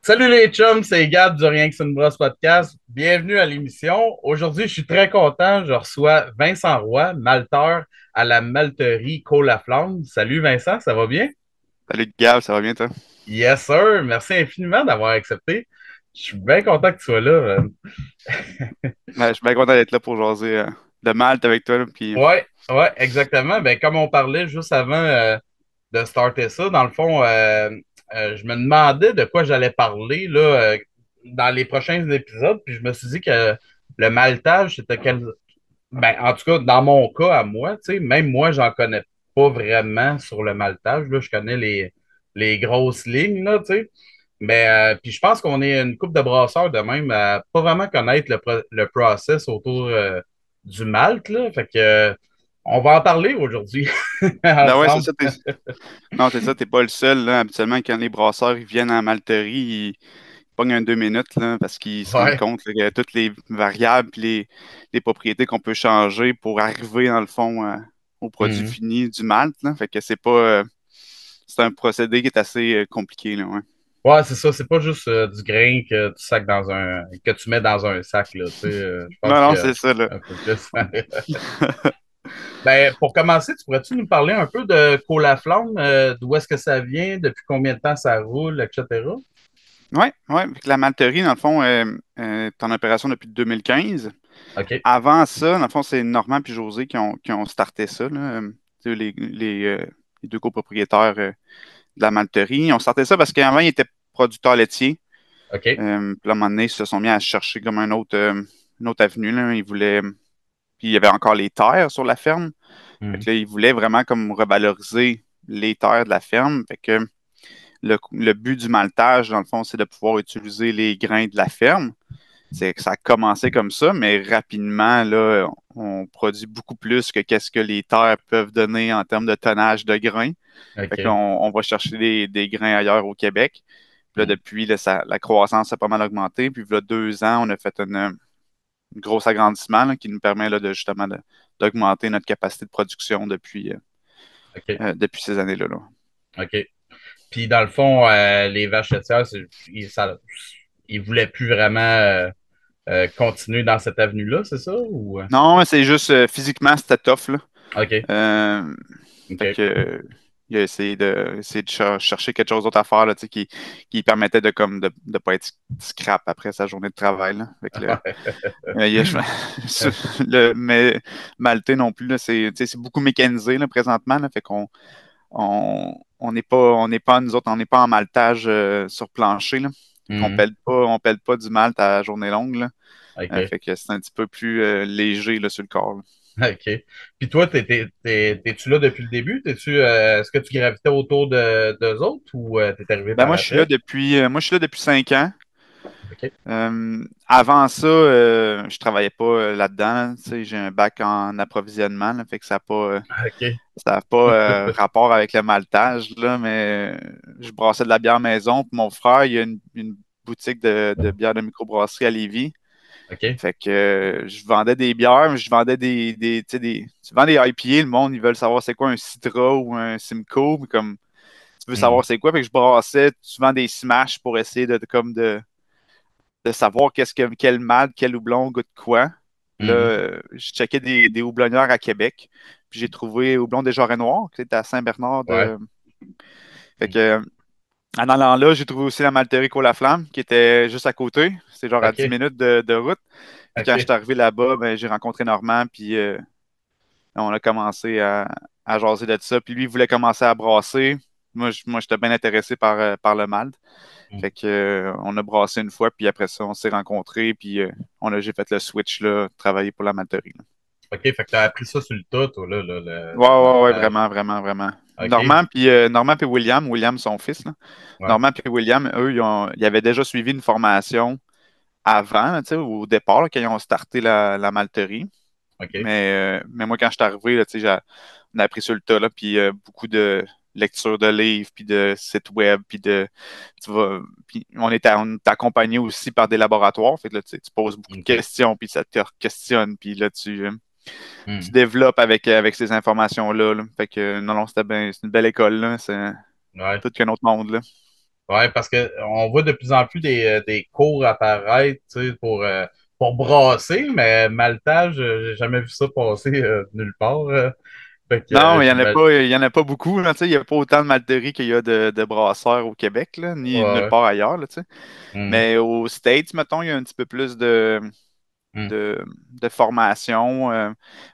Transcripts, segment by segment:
Salut les chums, c'est Gab du Rien que c'est une brosse podcast. Bienvenue à l'émission. Aujourd'hui, je suis très content. Je reçois Vincent Roy, malteur à la malterie Côte la Flamme. Salut Vincent, ça va bien? Salut Gab, ça va bien toi? Yes, sir. Merci infiniment d'avoir accepté. Je suis bien content que tu sois là. Ben, je suis bien content d'être là pour jaser de Malte avec toi, là, puis Ouais, ouais, exactement. Ben, comme on parlait juste avant de starter ça, dans le fond, je me demandais de quoi j'allais parler là, dans les prochains épisodes, puis je me suis dit que le maltage, c'était quel. Ben, en tout cas, dans mon cas, à moi, tu sais, même moi, j'en connais pas vraiment sur le maltage. Là, je connais les grosses lignes, là, tu sais. Mais puis je pense qu'on est une couple de brasseurs de même à pas vraiment connaître le process autour du malt, là. Fait que on va en parler aujourd'hui ben ouais, c'est ensemble. ça, non, c'est ça, t'es pas le seul, là. Habituellement, quand les brasseurs ils viennent en malterie, ils pognent un 2 minutes, là, parce qu'ils se rendent Ouais. compte là, que toutes les variables puis les propriétés qu'on peut changer pour arriver, dans le fond, au produit Mhm. fini du malt, là. Fait que c'est pas c'est un procédé qui est assez compliqué, là, ouais. Ouais, c'est ça, c'est pas juste du grain que tu mets dans un sac, là, tu sais, je Non, pense non, que c'est ça, là. un peu plus. Ben, pour commencer, tu pourrais-tu nous parler un peu de Colaflamme, d'où est-ce que ça vient, depuis combien de temps ça roule, etc. Ouais, ouais. Fait que la malterie, dans le fond, est en opération depuis 2015. OK. Avant ça, dans le fond, c'est Normand puis José qui ont starté ça, là. Tu sais, les deux copropriétaires de la malterie. Ils ont starté ça parce qu'avant, ils étaient producteurs laitiers. OK. Puis là, à un moment donné, ils se sont mis à chercher comme une autre avenue, là. Ils voulaient. Puis il y avait encore les terres sur la ferme. Fait Mhm. que là, ils voulaient vraiment comme revaloriser les terres de la ferme. Fait que le but du maltage, dans le fond, c'est de pouvoir utiliser les grains de la ferme. C'est que ça a commencé comme ça, mais rapidement, là, on produit beaucoup plus que qu'est-ce que les terres peuvent donner en termes de tonnage de grains. Fait qu'on OK. on va chercher des grains ailleurs au Québec. Puis là, Mhm. depuis, là, la croissance a pas mal augmenté. Puis là, 2 ans, on a fait un gros agrandissement là, qui nous permet là, de justement d'augmenter notre capacité de production OK. depuis ces années-là, là. OK. Puis, dans le fond, les vaches laitières, ils voulaient plus vraiment continuer dans cette avenue-là, c'est ça? Ou... Non, c'est juste physiquement, c'était tough, là. OK. Euh, Fait OK. que il a essayer de chercher quelque chose d'autre à faire là, tu sais, qui permettait de comme de pas être scrap après sa journée de travail. Là. Fait que mais Maltais non plus, là, tu sais, c'est beaucoup mécanisé là, présentement. Là, fait qu'on on n'est pas nous autres, on n'est pas en maltage sur plancher. Là. Fait qu'on Mhm. on pèle pas du malt à journée longue. Là. OK. Fait que c'est un petit peu plus léger là, sur le corps, là. OK. Puis toi, t'es-tu là depuis le début? Est-ce que tu gravitais autour d'eux autres ou t'es arrivé Ben par après? moi je suis là depuis 5 ans. OK. Avant ça, je travaillais pas là-dedans, là. Tu sais, j'ai un bac en approvisionnement, là, fait que OK. ça a pas rapport avec le maltage, là, mais je brassais de la bière maison. Puis mon frère, il a une boutique de bière de microbrasserie à Lévis. OK. Fait que je vendais des bières, mais je vendais tu sais, tu vends des IPA, le monde, ils veulent savoir c'est quoi un Citra ou un Simcoe, mais comme tu veux savoir Mhm. c'est quoi, fait que je brassais souvent des Smash pour essayer de savoir quel malt, quel houblon goûte quoi. Là, Mhm. je checkais des houblonneurs à Québec. Puis j'ai trouvé Houblon des Jarrets Noirs, qui est à Saint-Bernard Ouais. de. Fait que, en allant là, j'ai trouvé aussi la malterie Côte-la-Flamme, qui était juste à côté. C'est genre à 10 OK. minutes de route. Puis quand je suis OK. arrivé là-bas, ben, j'ai rencontré Normand, puis on a commencé à jaser de ça. Puis lui, il voulait commencer à brasser. Moi, j'étais bien intéressé par le malt. Mhm. Fait que, on a brassé une fois, puis après ça, on s'est rencontrés, puis j'ai fait le switch, là, travailler pour la malterie, là. OK. Fait que t'as appris ça sur le tas, toi, là, Ouais, le ouais, ouais, maltage. vraiment, vraiment, vraiment. OK. Normand puis William, son fils, là. Ouais. Normand puis William, eux, ils avaient déjà suivi une formation avant, là, tu sais, au départ, là, quand ils ont starté la malterie. OK. Mais moi, quand je suis arrivé, là, tu sais, on a appris sur le tas, là, puis beaucoup de lecture de livres, puis de sites web, puis on est accompagné aussi par des laboratoires. Fait que là, tu poses beaucoup de OK. questions, puis ça te questionne, puis là, tu Mhm. développes avec ces informations-là, là. Fait que non, non, c'est une belle école, là. C'est Ouais. tout qu'un autre monde, là. Ouais, parce que on voit de plus en plus des cours apparaître, tu sais, pour brasser, mais maltage, j'ai jamais vu ça passer nulle part. Fait que Non, mais j'imagine. il y en a pas beaucoup, là, tu sais, il n'y a pas autant de malteries qu'il y a de brasseurs au Québec, là, ni nulle Ouais. part ailleurs, là, tu sais. Mhm. Mais aux States, mettons, il y a un petit peu plus Mhm. de formation,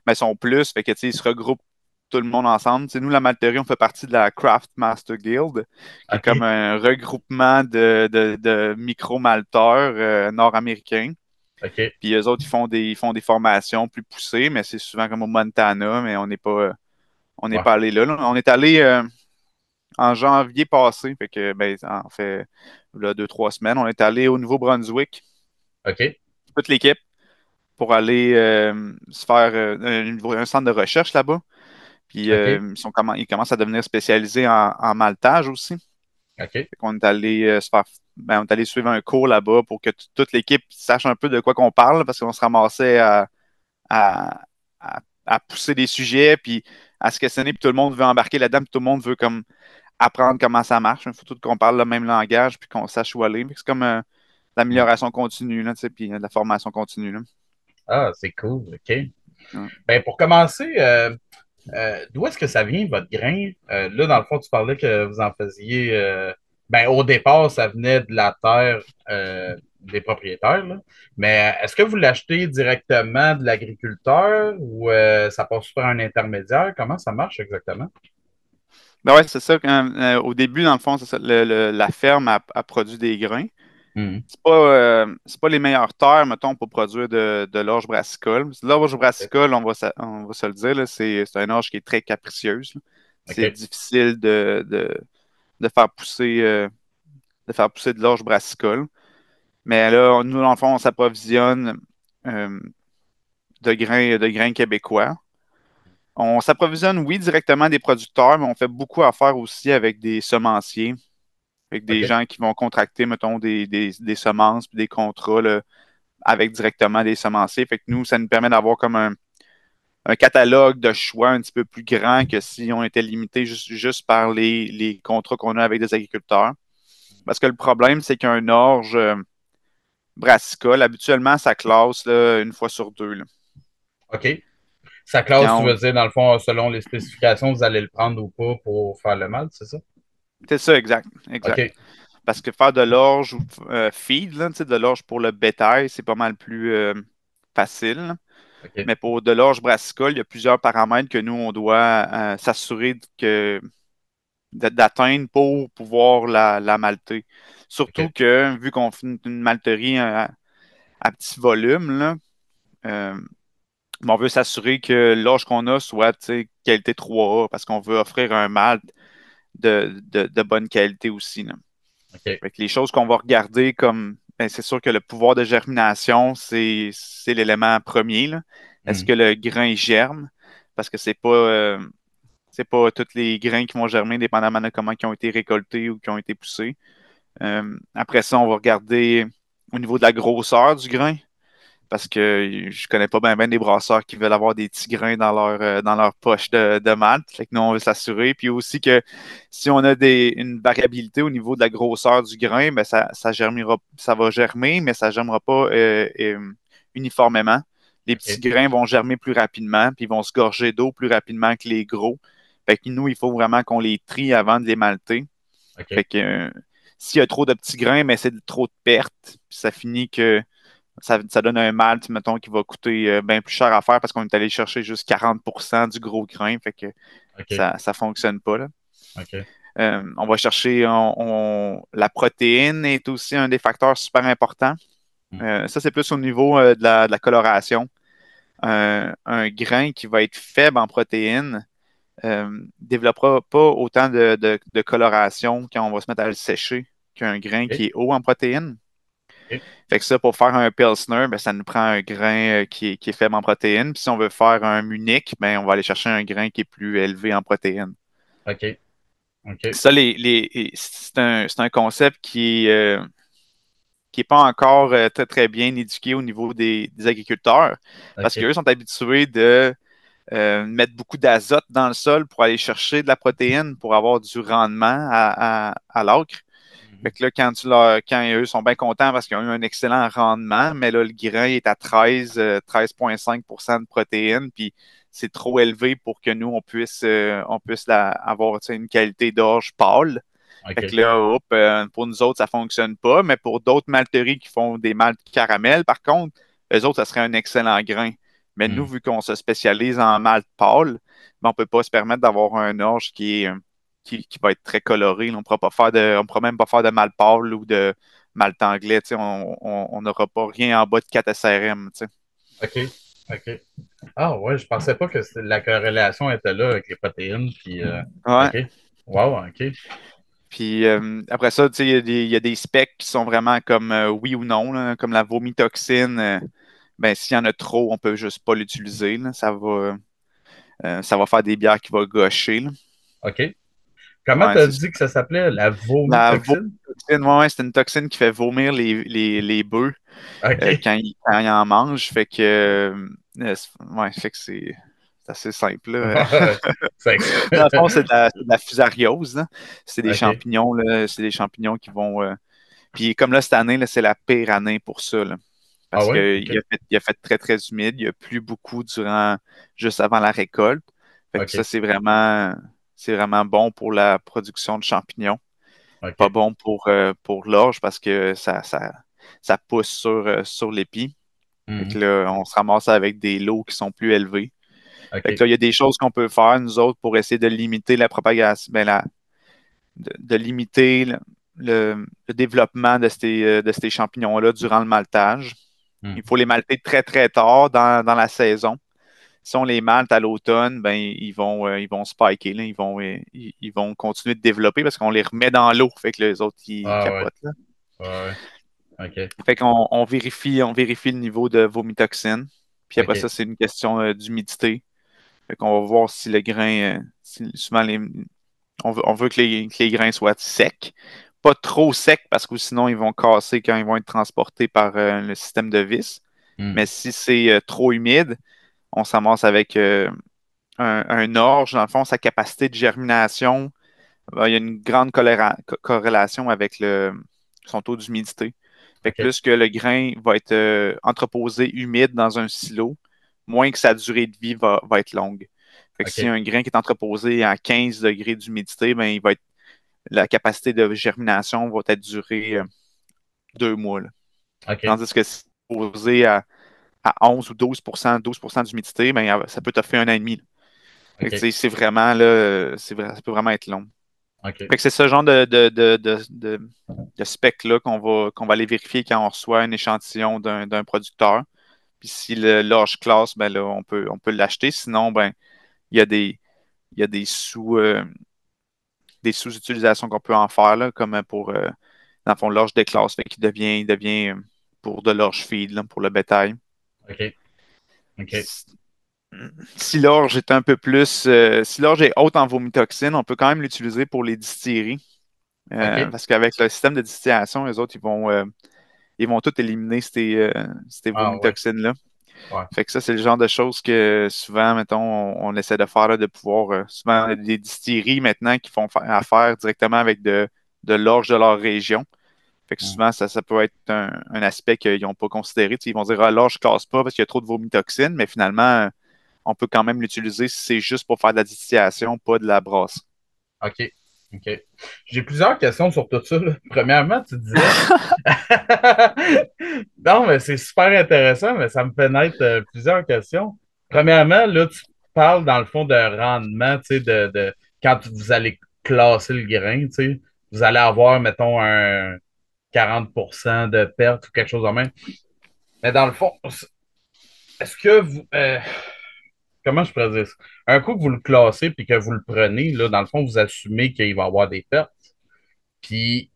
mais ils sont plus, fait que, tu sais, ils se regroupent tout le monde ensemble. Tu sais, nous, la malterie, on fait partie de la Craft Master Guild, qui est comme OK. un regroupement de micro-malteurs nord-américains. OK. Puis eux autres, ils font des formations plus poussées, mais c'est souvent comme au Montana, mais on n'est Ouais. pas allé là, là. On est allé en janvier passé, fait que, ben, en fait, là, 2, 3 semaines, on est allé au Nouveau-Brunswick, OK. toute l'équipe, pour aller se faire un centre de recherche là-bas. Puis OK. ils commencent à devenir spécialisés en maltage aussi. OK. Fait qu'on est allé on est allé suivre un cours là-bas pour que toute l'équipe sache un peu de quoi qu'on parle, parce qu'on se ramassait à, à pousser des sujets, puis à se questionner, puis tout le monde veut embarquer là-dedans, puis tout le monde veut comme apprendre comment ça marche. Il faut tout qu'on parle le même langage, puis qu'on sache où aller. Fait que c'est comme Mhm. l'amélioration continue, là, tu sais, puis la formation continue, là. Ah, c'est cool. OK. Ouais. Ben, pour commencer, d'où est-ce que ça vient, votre grain? Là, dans le fond, tu parlais que vous en faisiez. Ben, au départ, ça venait de la terre des propriétaires, là. Mais est-ce que vous l'achetez directement de l'agriculteur ou ça passe par un intermédiaire? Comment ça marche exactement? Ben ouais, c'est ça. Au début, dans le fond, c'est ça, la ferme a produit des grains. Mhm. C'est pas les meilleures terres, mettons, pour produire de l'orge brassicole. L'orge OK. brassicole, on va se le dire, là, c'est un orge qui est très capricieuse, là. C'est OK. difficile de faire de faire pousser de l'orge brassicole. Mais là, nous, dans le fond, on s'approvisionne euh, de grains québécois. On s'approvisionne, oui, directement des producteurs, mais on fait beaucoup affaire aussi avec des semenciers, avec des OK. gens qui vont contracter, mettons, des semences puis des contrats là, avec directement des semenciers. Fait que nous, ça nous permet d'avoir comme un catalogue de choix un petit peu plus grand que si on était limité juste par les contrats qu'on a avec des agriculteurs. Parce que le problème, c'est qu'un orge brassicole, habituellement, ça classe là, une fois sur deux, là. OK. Sa Puis classe, tu quand veux dire, dans le fond, selon les spécifications, vous allez le prendre ou pas pour faire le mal, c'est ça? c'est ça, exact, exact. OK. Parce que faire de l'orge ou feed, là, tu sais, de l'orge pour le bétail, c'est pas mal plus facile, là. OK. Mais pour de l'orge brassicole, il y a plusieurs paramètres que nous, on doit s'assurer d'atteindre pour pouvoir la malter. Surtout OK. que, vu qu'on fait une malterie à petit volume, là, euh, on veut s'assurer que l'orge qu'on a soit, tu sais, qualité 3A, parce qu'on veut offrir un malt de bonne qualité aussi, là. OK. Fait que les choses qu'on va regarder comme, ben, c'est sûr que le pouvoir de germination, c'est l'élément premier, là. Est-ce Mhm. que le grain germe? Parce que c'est pas tous les grains qui vont germer, dépendamment de comment ils ont été récoltés ou qui ont été poussés. Après ça, on va regarder au niveau de la grosseur du grain, parce que je connais pas bien des brasseurs qui veulent avoir des petits grains dans leur poche de malt. Fait que nous, on veut s'assurer. Puis aussi que si on a une variabilité au niveau de la grosseur du grain, ben ça germera, ça va germer, mais ça germera pas uniformément. Les petits OK. grains vont germer plus rapidement, puis ils vont se gorger d'eau plus rapidement que les gros. Fait que nous, il faut vraiment qu'on les trie avant de les malter. Fait OK. que s'il y a trop de petits grains, mais c'est trop de pertes, puis ça finit que ça donne un malt, mettons, qui va coûter bien plus cher à faire parce qu'on est allé chercher juste 40% du gros grain. Fait que OK. ça fonctionne pas, là. OK. On va chercher, la protéine est aussi un des facteurs super importants. Mhm. Ça, c'est plus au niveau de la coloration. Un grain qui va être faible en protéines développera pas autant de coloration quand on va se mettre à le sécher qu'un grain OK. qui est haut en protéines. OK. Fait que ça, pour faire un Pilsner, ben, ça nous prend un grain qui est faible en protéines. Puis si on veut faire un Munich, ben, on va aller chercher un grain qui est plus élevé en protéines. OK. OK. Ça, c'est un concept qui est pas encore très, très bien éduqué au niveau des agriculteurs parce OK. qu'eux sont habitués de mettre beaucoup d'azote dans le sol pour aller chercher de la protéine pour avoir du rendement à l'acre. Fait que là, quand eux sont bien contents parce qu'ils ont eu un excellent rendement, mais là, le grain est à 13,5% de protéines, puis c'est trop élevé pour que nous, on puisse avoir une qualité d'orge pâle. Fait que OK. là, pour nous autres, ça fonctionne pas, mais pour d'autres malteries qui font des maltes caramel, par contre, eux autres, ça serait un excellent grain. Mais nous, Hmm. vu qu'on se spécialise en malt pâle, ben, on peut pas se permettre d'avoir un orge qui va être très coloré. Là. On pourra même pas faire de malt pâle ou de malt anglais. Tu sais. On n'aura pas rien en bas de 4 SRM. Tu sais. OK. OK. Ah ouais, je pensais pas que la corrélation était là avec les protéines. Puis, Ouais. OK. Wow, OK. Puis après ça, tu sais, il y a des specs qui sont vraiment comme oui ou non, là, comme la vomitoxine. Ben, s'il y en a trop, on peut juste pas l'utiliser. Là. Ça va faire des bières qui vont gâcher. Là. OK. Comment Ouais, t'as c'est ça. dit que ça s'appelait? La La vomitoxine? vomitoxine, ouais, c'est une toxine qui fait vomir les bœufs OK. quand ils en mangent. Fait que, ouais, fait que c'est assez simple. Là. C'est Dans le fond, c'est de la fusariose. Là. C'est des OK. champignons, là. C'est des champignons qui vont. Puis comme là, cette année, là, c'est la pire année pour ça. Là. Ah Parce ouais? qu'il OK. a fait très, très humide. Il n'y a plus beaucoup juste avant la récolte. Fait que ça, OK. c'est vraiment bon pour la production de champignons. Pas OK. bon pour l'orge parce que ça pousse sur l'épi. Fait que Mhm. là, on se ramasse avec des lots qui sont plus élevés. Fait que OK. là, il y a des choses qu'on peut faire, nous autres, pour essayer de limiter la propagation, de limiter le développement de ces champignons-là durant le maltage. Il Mhm. faut les malter très, très tard dans la saison. Si on les malte à l'automne, ben, ils vont spiker, là. Ils vont continuer de développer parce qu'on les remet dans l'eau. Fait que les autres, ils Ah ouais. capotent, là. Ouais, ouais. OK. Fait qu'on vérifie le niveau de vomitoxine. Puis après ça, OK. c'est une question d'humidité. Fait qu'on va voir si le grain, souvent on veut que les grains soient secs. Pas trop secs parce que sinon ils vont casser quand ils vont être transportés par le système de vis. Mais Mhm. si c'est trop humide, on s'amasse avec un orge. Dans le fond, sa capacité de germination, il y a une grande corrélation avec son taux d'humidité. Fait que OK. plus que le grain va être entreposé humide dans un silo, moins que sa durée de vie va être longue. Fait que si OK. un grain qui est entreposé à 15 degrés d'humidité, ben, la capacité de germination va être durée 2 mois. Là. OK. Tandis que si c'est posé à 11 ou 12% d'humidité, ben, ça peut te faire un an et demi. Là. Fait que, tu OK. sais, c'est vraiment là, ça peut vraiment être long. OK. Fait que c'est ce genre de spec-là qu'on va aller vérifier quand on reçoit un échantillon d'un producteur. Puis si l'orge classe, ben là, on peut l'acheter. Sinon, ben, il y a des des sous-utilisations qu'on peut en faire, là, comme pour, dans le fond, l'orge déclasse, fait qu'il devient pour de l'orge feed, là, pour le bétail. OK. OK. Si l'orge est un peu plus, si l'orge est haute en vomitoxine, on peut quand même l'utiliser pour les distilleries. OK. Parce qu'avec le système de distillation, les autres, ils vont tout éliminer ces Ah ouais. vomitoxines-là. Ouais. Fait que ça, c'est le genre de choses que souvent, mettons, on essaie de faire, là, de pouvoir. Souvent, il y a des distilleries maintenant qui font affaire directement avec de l'orge de leur région. Fait que Mhm. souvent, ça peut être un aspect qu'ils n'ont pas considéré. Tu sais, ils vont dire, ah, l'orge ne casse pas parce qu'il y a trop de vomitoxines, mais finalement, on peut quand même l'utiliser si c'est juste pour faire de la distillation, pas de la brasse. OK. OK. J'ai plusieurs questions sur tout ça, là. Premièrement, tu disais. Non, mais c'est super intéressant, mais ça me fait naître plusieurs questions. Premièrement, là, tu parles dans le fond de rendement, tu sais, quand vous allez classer le grain, tu sais, vous allez avoir, mettons, un 40% de perte ou quelque chose de même. Mais dans le fond, est-ce que vous. Comment je pourrais dire ça? Un coup que vous le classez puis que vous le prenez, là, dans le fond, vous assumez qu'il va y avoir des pertes. Puis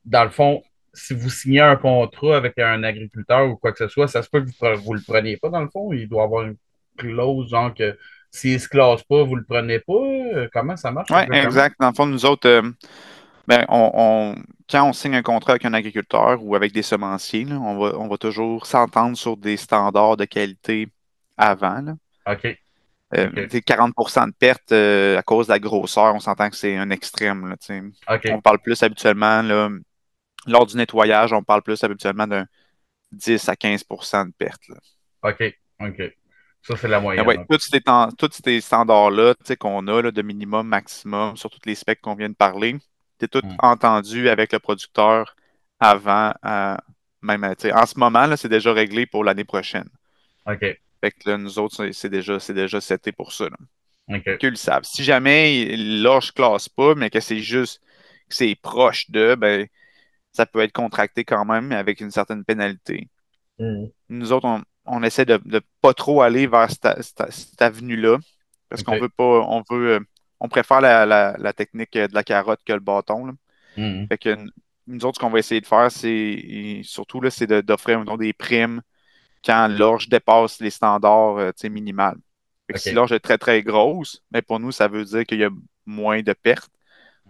dans le fond, si vous signez un contrat avec un agriculteur ou quoi que ce soit, ça se peut que vous le preniez pas, dans le fond. Il doit y avoir une clause, genre que s'il ne se classe pas, vous le prenez pas. Comment ça marche Oui, exactement? exact. Dans le fond, nous autres, ben, quand on signe un contrat avec un agriculteur ou avec des semenciers, là, on va toujours s'entendre sur des standards de qualité avant. Là. OK. OK. 40% de perte à cause de la grosseur, on s'entend que c'est un extrême. Là, on OK. parle plus habituellement, là, lors du nettoyage, on parle plus habituellement d'un 10 à 15% de perte. Là. OK. OK. Ça, c'est la Mais moyenne, ouais, un peu. tous ces standards-là qu'on a là, de minimum, maximum, sur tous les specs qu'on vient de parler, c'est tout Hmm. entendu avec le producteur avant, même, en ce moment, là, c'est déjà réglé pour l'année prochaine. OK. Fait que là, nous autres, c'est déjà seté pour ça. Là. Fait OK. qu'ils le savent. Si jamais là, je classe pas, mais que c'est juste que c'est proche de, ben, ça peut être contracté quand même, mais avec une certaine pénalité. Hmm. Nous autres, on essaie de pas trop aller vers cette avenue-là, parce qu'on OK. veut pas, on préfère la technique de la carotte que le bâton. Là. Hmm. Fait que nous autres, ce qu'on va essayer de faire, surtout là, c'est d'offrir mettons, des primes quand l'orge dépasse les standards minimales. Fait que si OK. l'orge est très, très grosse, mais pour nous, ça veut dire qu'il y a moins de pertes.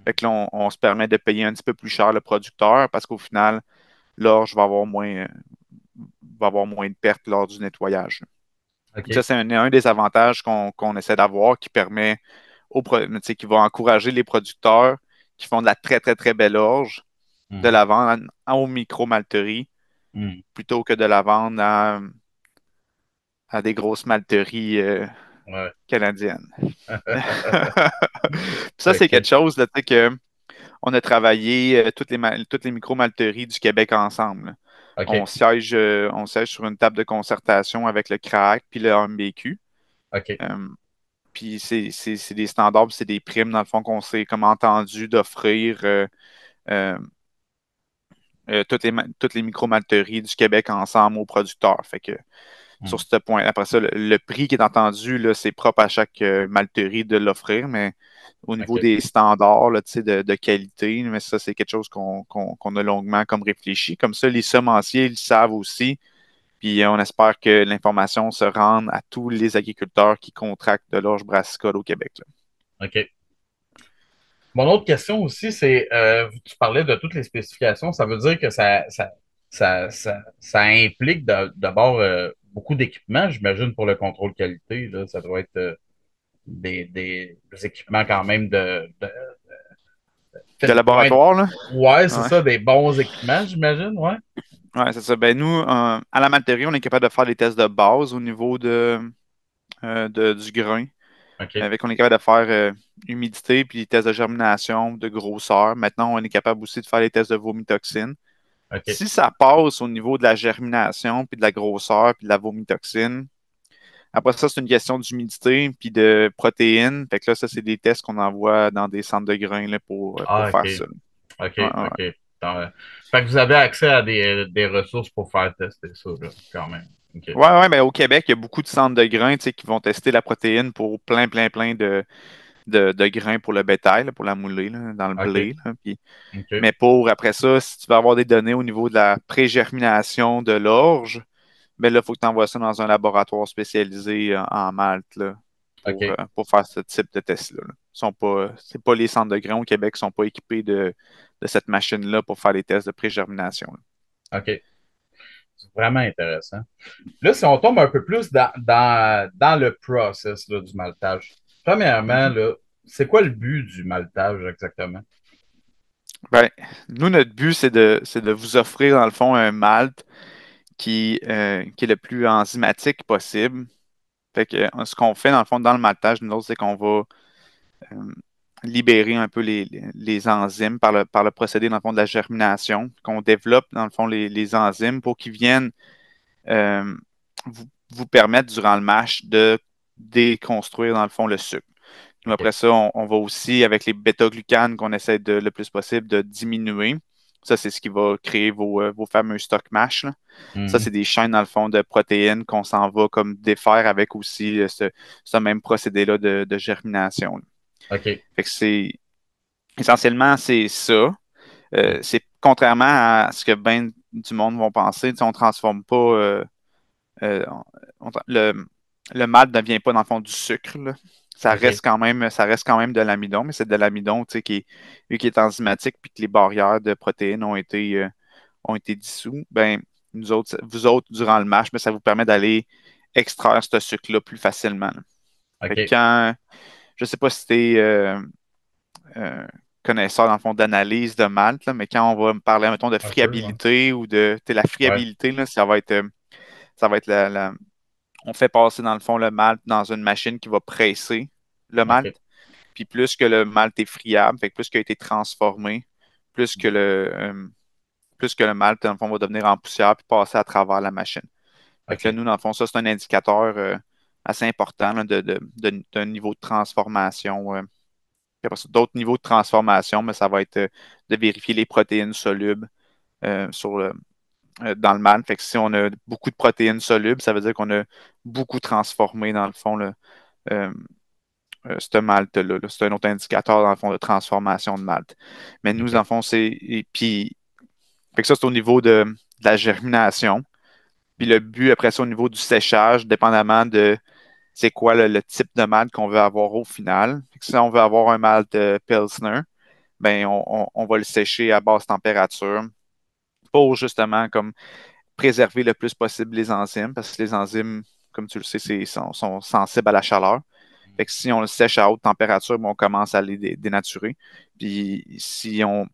Fait que là, on se permet de payer un petit peu plus cher le producteur parce qu'au final, l'orge va avoir moins de pertes lors du nettoyage. Ça, OK. c'est un des avantages qu'on essaie d'avoir qui permet qui va encourager les producteurs qui font de la très, très, très belle orge de Hmm. la vendre aux micro-malteries Hmm. plutôt que de la vendre à des grosses malteries Ouais. canadiennes. Ça, c'est quelque OK. chose là, tu sais, que on a travaillé toutes les micro-malteries du Québec ensemble. Là. OK. On siège sur une table de concertation avec le CRAC puis le MBQ. OK. Euh, Puis c'est des standards, puis c'est des primes, dans le fond, qu'on s'est comme entendu d'offrir euh, toutes les micro-malteries du Québec ensemble aux producteurs. Fait que sur Hmm. ce point, après ça, le prix qui est entendu, là, c'est propre à chaque malterie de l'offrir, mais au niveau OK. des standards là, tu sais, de qualité, mais ça, c'est quelque chose qu'on a longuement comme réfléchi. Comme ça, les semenciers, ils le savent aussi. Puis on espère que l'information se rende à tous les agriculteurs qui contractent de l'orge brassicole au Québec. Là. OK. Mon autre question aussi, c'est, tu parlais de toutes les spécifications, ça veut dire que ça implique d'abord beaucoup d'équipements, j'imagine, pour le contrôle qualité, là, ça doit être des équipements quand même De de loin. laboratoire, là? Ouais, c'est Ouais. ça, des bons équipements, j'imagine, ouais. Ouais, c'est ça. Ben nous, à la malterie, on est capable de faire des tests de base au niveau du grain. OK, Avec, on est capable de faire humidité puis des tests de germination, de grosseur. Maintenant, on est capable aussi de faire les tests de vomitoxine. OK, Si ça passe au niveau de la germination, puis de la grosseur, puis de la vomitoxine, après ça, c'est une question d'humidité puis de protéines. Fait que là, ça, c'est des tests qu'on envoie dans des centres de grains là, pour ah, OK, faire ça. OK, Ouais, ouais, OK. Fait que vous avez accès à des ressources pour faire tester ça, là, quand même. OK, ouais, ouais, ben, au Québec, il y a beaucoup de centres de grains qui vont tester la protéine pour plein, plein, plein de grains pour le bétail, là, pour la moulée, là, dans le OK, blé. Là, OK, mais pour, après ça, si tu veux avoir des données au niveau de la pré-germination de l'orge, ben là, il faut que tu envoies ça dans un laboratoire spécialisé en Malte là, OK, pour faire ce type de test-là. Là. C'est pas les centres de grains au Québec qui sont pas équipés de cette machine-là pour faire les tests de pré-germination. Là. OK. C'est vraiment intéressant. Là, si on tombe un peu plus dans le process là, du maltage, premièrement, Mhm. là, c'est quoi le but du maltage exactement? Ben, nous, notre but, c'est de vous offrir, dans le fond, un malt qui est le plus enzymatique possible. Fait que ce qu'on fait, dans le fond, dans le maltage, nous autres, c'est qu'on va euh, libérer un peu les enzymes par le procédé, dans le fond, de la germination, qu'on développe, dans le fond, les enzymes pour qu'ils viennent euh, vous permettre, durant le mash, de déconstruire, dans le fond, le sucre. Nous, OK. après ça, on va aussi, avec les bêta-glucanes qu'on essaie le plus possible de diminuer. Ça, c'est ce qui va créer vos fameux stock mash. Là. Ça, Mhm. c'est des chaînes, dans le fond, de protéines qu'on s'en va comme défaire avec aussi ce même procédé-là de germination. Là. OK. Fait que essentiellement, c'est ça. C'est contrairement à ce que bien du monde vont penser, tu sais, on ne transforme pas euh, le malt ne devient pas dans le fond du sucre. Là. OK. Ça reste quand même de l'amidon, mais c'est de l'amidon, tu sais, vu qui est enzymatique puis que les barrières de protéines ont été dissous. Ben, vous autres, durant le mash, ben, ça vous permet d'aller extraire ce sucre-là plus facilement. Là. Fait que OK. quand, je sais pas si tu es connaisseur, dans le fond, d'analyse de malt, là, mais quand on va me parler, mettons, de Un peu, ouais. friabilité ou de la Ouais. friabilité, là, ça va être on fait passer, dans le fond, le malt dans une machine qui va presser le malt. OK. Puis plus que le malt est friable, fait que plus qu'il a été transformé, plus que le malt, dans le fond, va devenir en poussière puis passer à travers la machine. Fait que là, OK. nous, dans le fond, ça, c'est un indicateur assez important là, d'un niveau de transformation. Puis après ça, d'autres niveaux de transformation, mais ça va être de vérifier les protéines solubles dans le malt. Fait que si on a beaucoup de protéines solubles, ça veut dire qu'on a beaucoup transformé, dans le fond, euh, ce malt-là. Là. C'est un autre indicateur, dans le fond, de transformation de malt. Mais nous, dans OK. le fond, puis, fait que ça, c'est au niveau de la germination. Puis le but, après ça, au niveau du séchage, dépendamment de c'est quoi le type de malt qu'on veut avoir au final. Fait que si on veut avoir un malt Pilsner, ben on va le sécher à basse température pour justement comme préserver le plus possible les enzymes, parce que les enzymes, comme tu le sais, sont sensibles à la chaleur. Fait que si on le sèche à haute température, ben, on commence à les dénaturer. Puis si on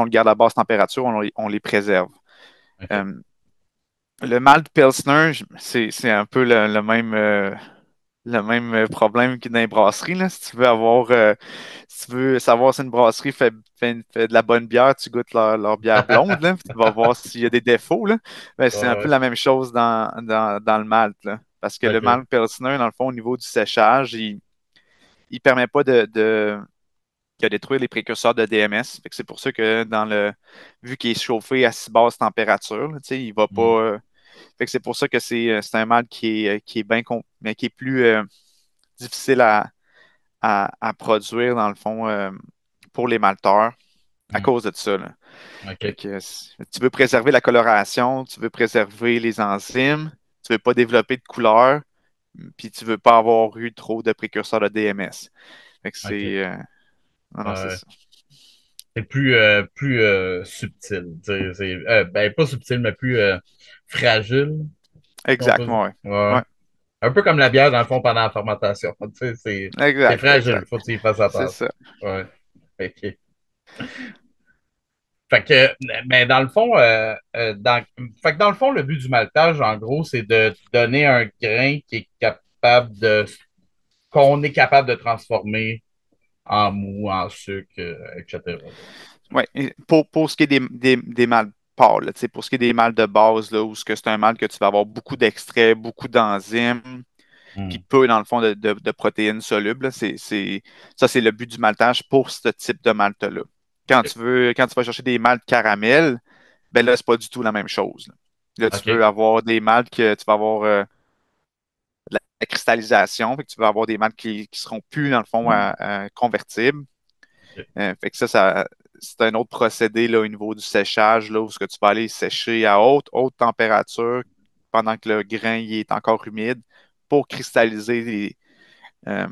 le garde à basse température, on les préserve. OK. Euh, le malt Pilsner, c'est un peu le même problème que dans les brasseries. Là. Si tu veux savoir si une brasserie fait de la bonne bière, tu goûtes leur bière blonde, là, puis tu vas voir s'il y a des défauts. Là. Ben, c'est un peu Ouais. la même chose dans le malt. Là. Parce que le OK. malt Pilsner, dans le fond, au niveau du séchage, il permet pas de détruire les précurseurs de DMS. Fait que c'est pour ça que vu qu'il est chauffé à si basse température, là, tu sais, il va pas. Mm. Fait que c'est pour ça que c'est un malt qui est mais qui est plus difficile à produire, dans le fond, pour les malteurs à Mm. cause de ça. Là. Fait OK. que, tu veux préserver la coloration, tu veux préserver les enzymes, tu veux pas développer de couleur, puis tu veux pas avoir eu trop de précurseurs de DMS. Fait que OK. non, non, c'est Ouais. ça. C'est plus subtil. Ben, pas subtil, mais plus fragile, si on peut dire. Exactement, ouais. Ouais. Ouais, Un peu comme la bière, dans le fond, pendant la fermentation. Tu sais, c'est exact, fragile. exact. Faut que tu y fasses C'est attention. ça. Ouais. OK. Fait que, mais dans le fond, fait que dans le fond, le but du maltage, en gros, c'est de donner un grain qu'on est capable de transformer en mou, en sucre, etc. Ouais. Et pour ce qui est des mâles pâles, là, tu sais, pour ce qui est des mâles de base, là, où c'est un mâle que tu vas avoir beaucoup d'extraits, beaucoup d'enzymes, puis Hmm. peu, dans le fond, de protéines solubles. Là. Ça, c'est le but du maltage pour ce type de malt-là. OK. Quand tu vas chercher des maltes caramel, ben là, c'est pas du tout la même chose. Là, là, tu veux OK. avoir des maltes que tu vas avoir de la cristallisation, fait que tu vas avoir des maltes qui seront plus, dans le fond, convertibles. OK. Fait que c'est un autre procédé là, au niveau du séchage, là, où ce que tu vas aller sécher à haute température pendant que le grain il est encore humide pour cristalliser euh,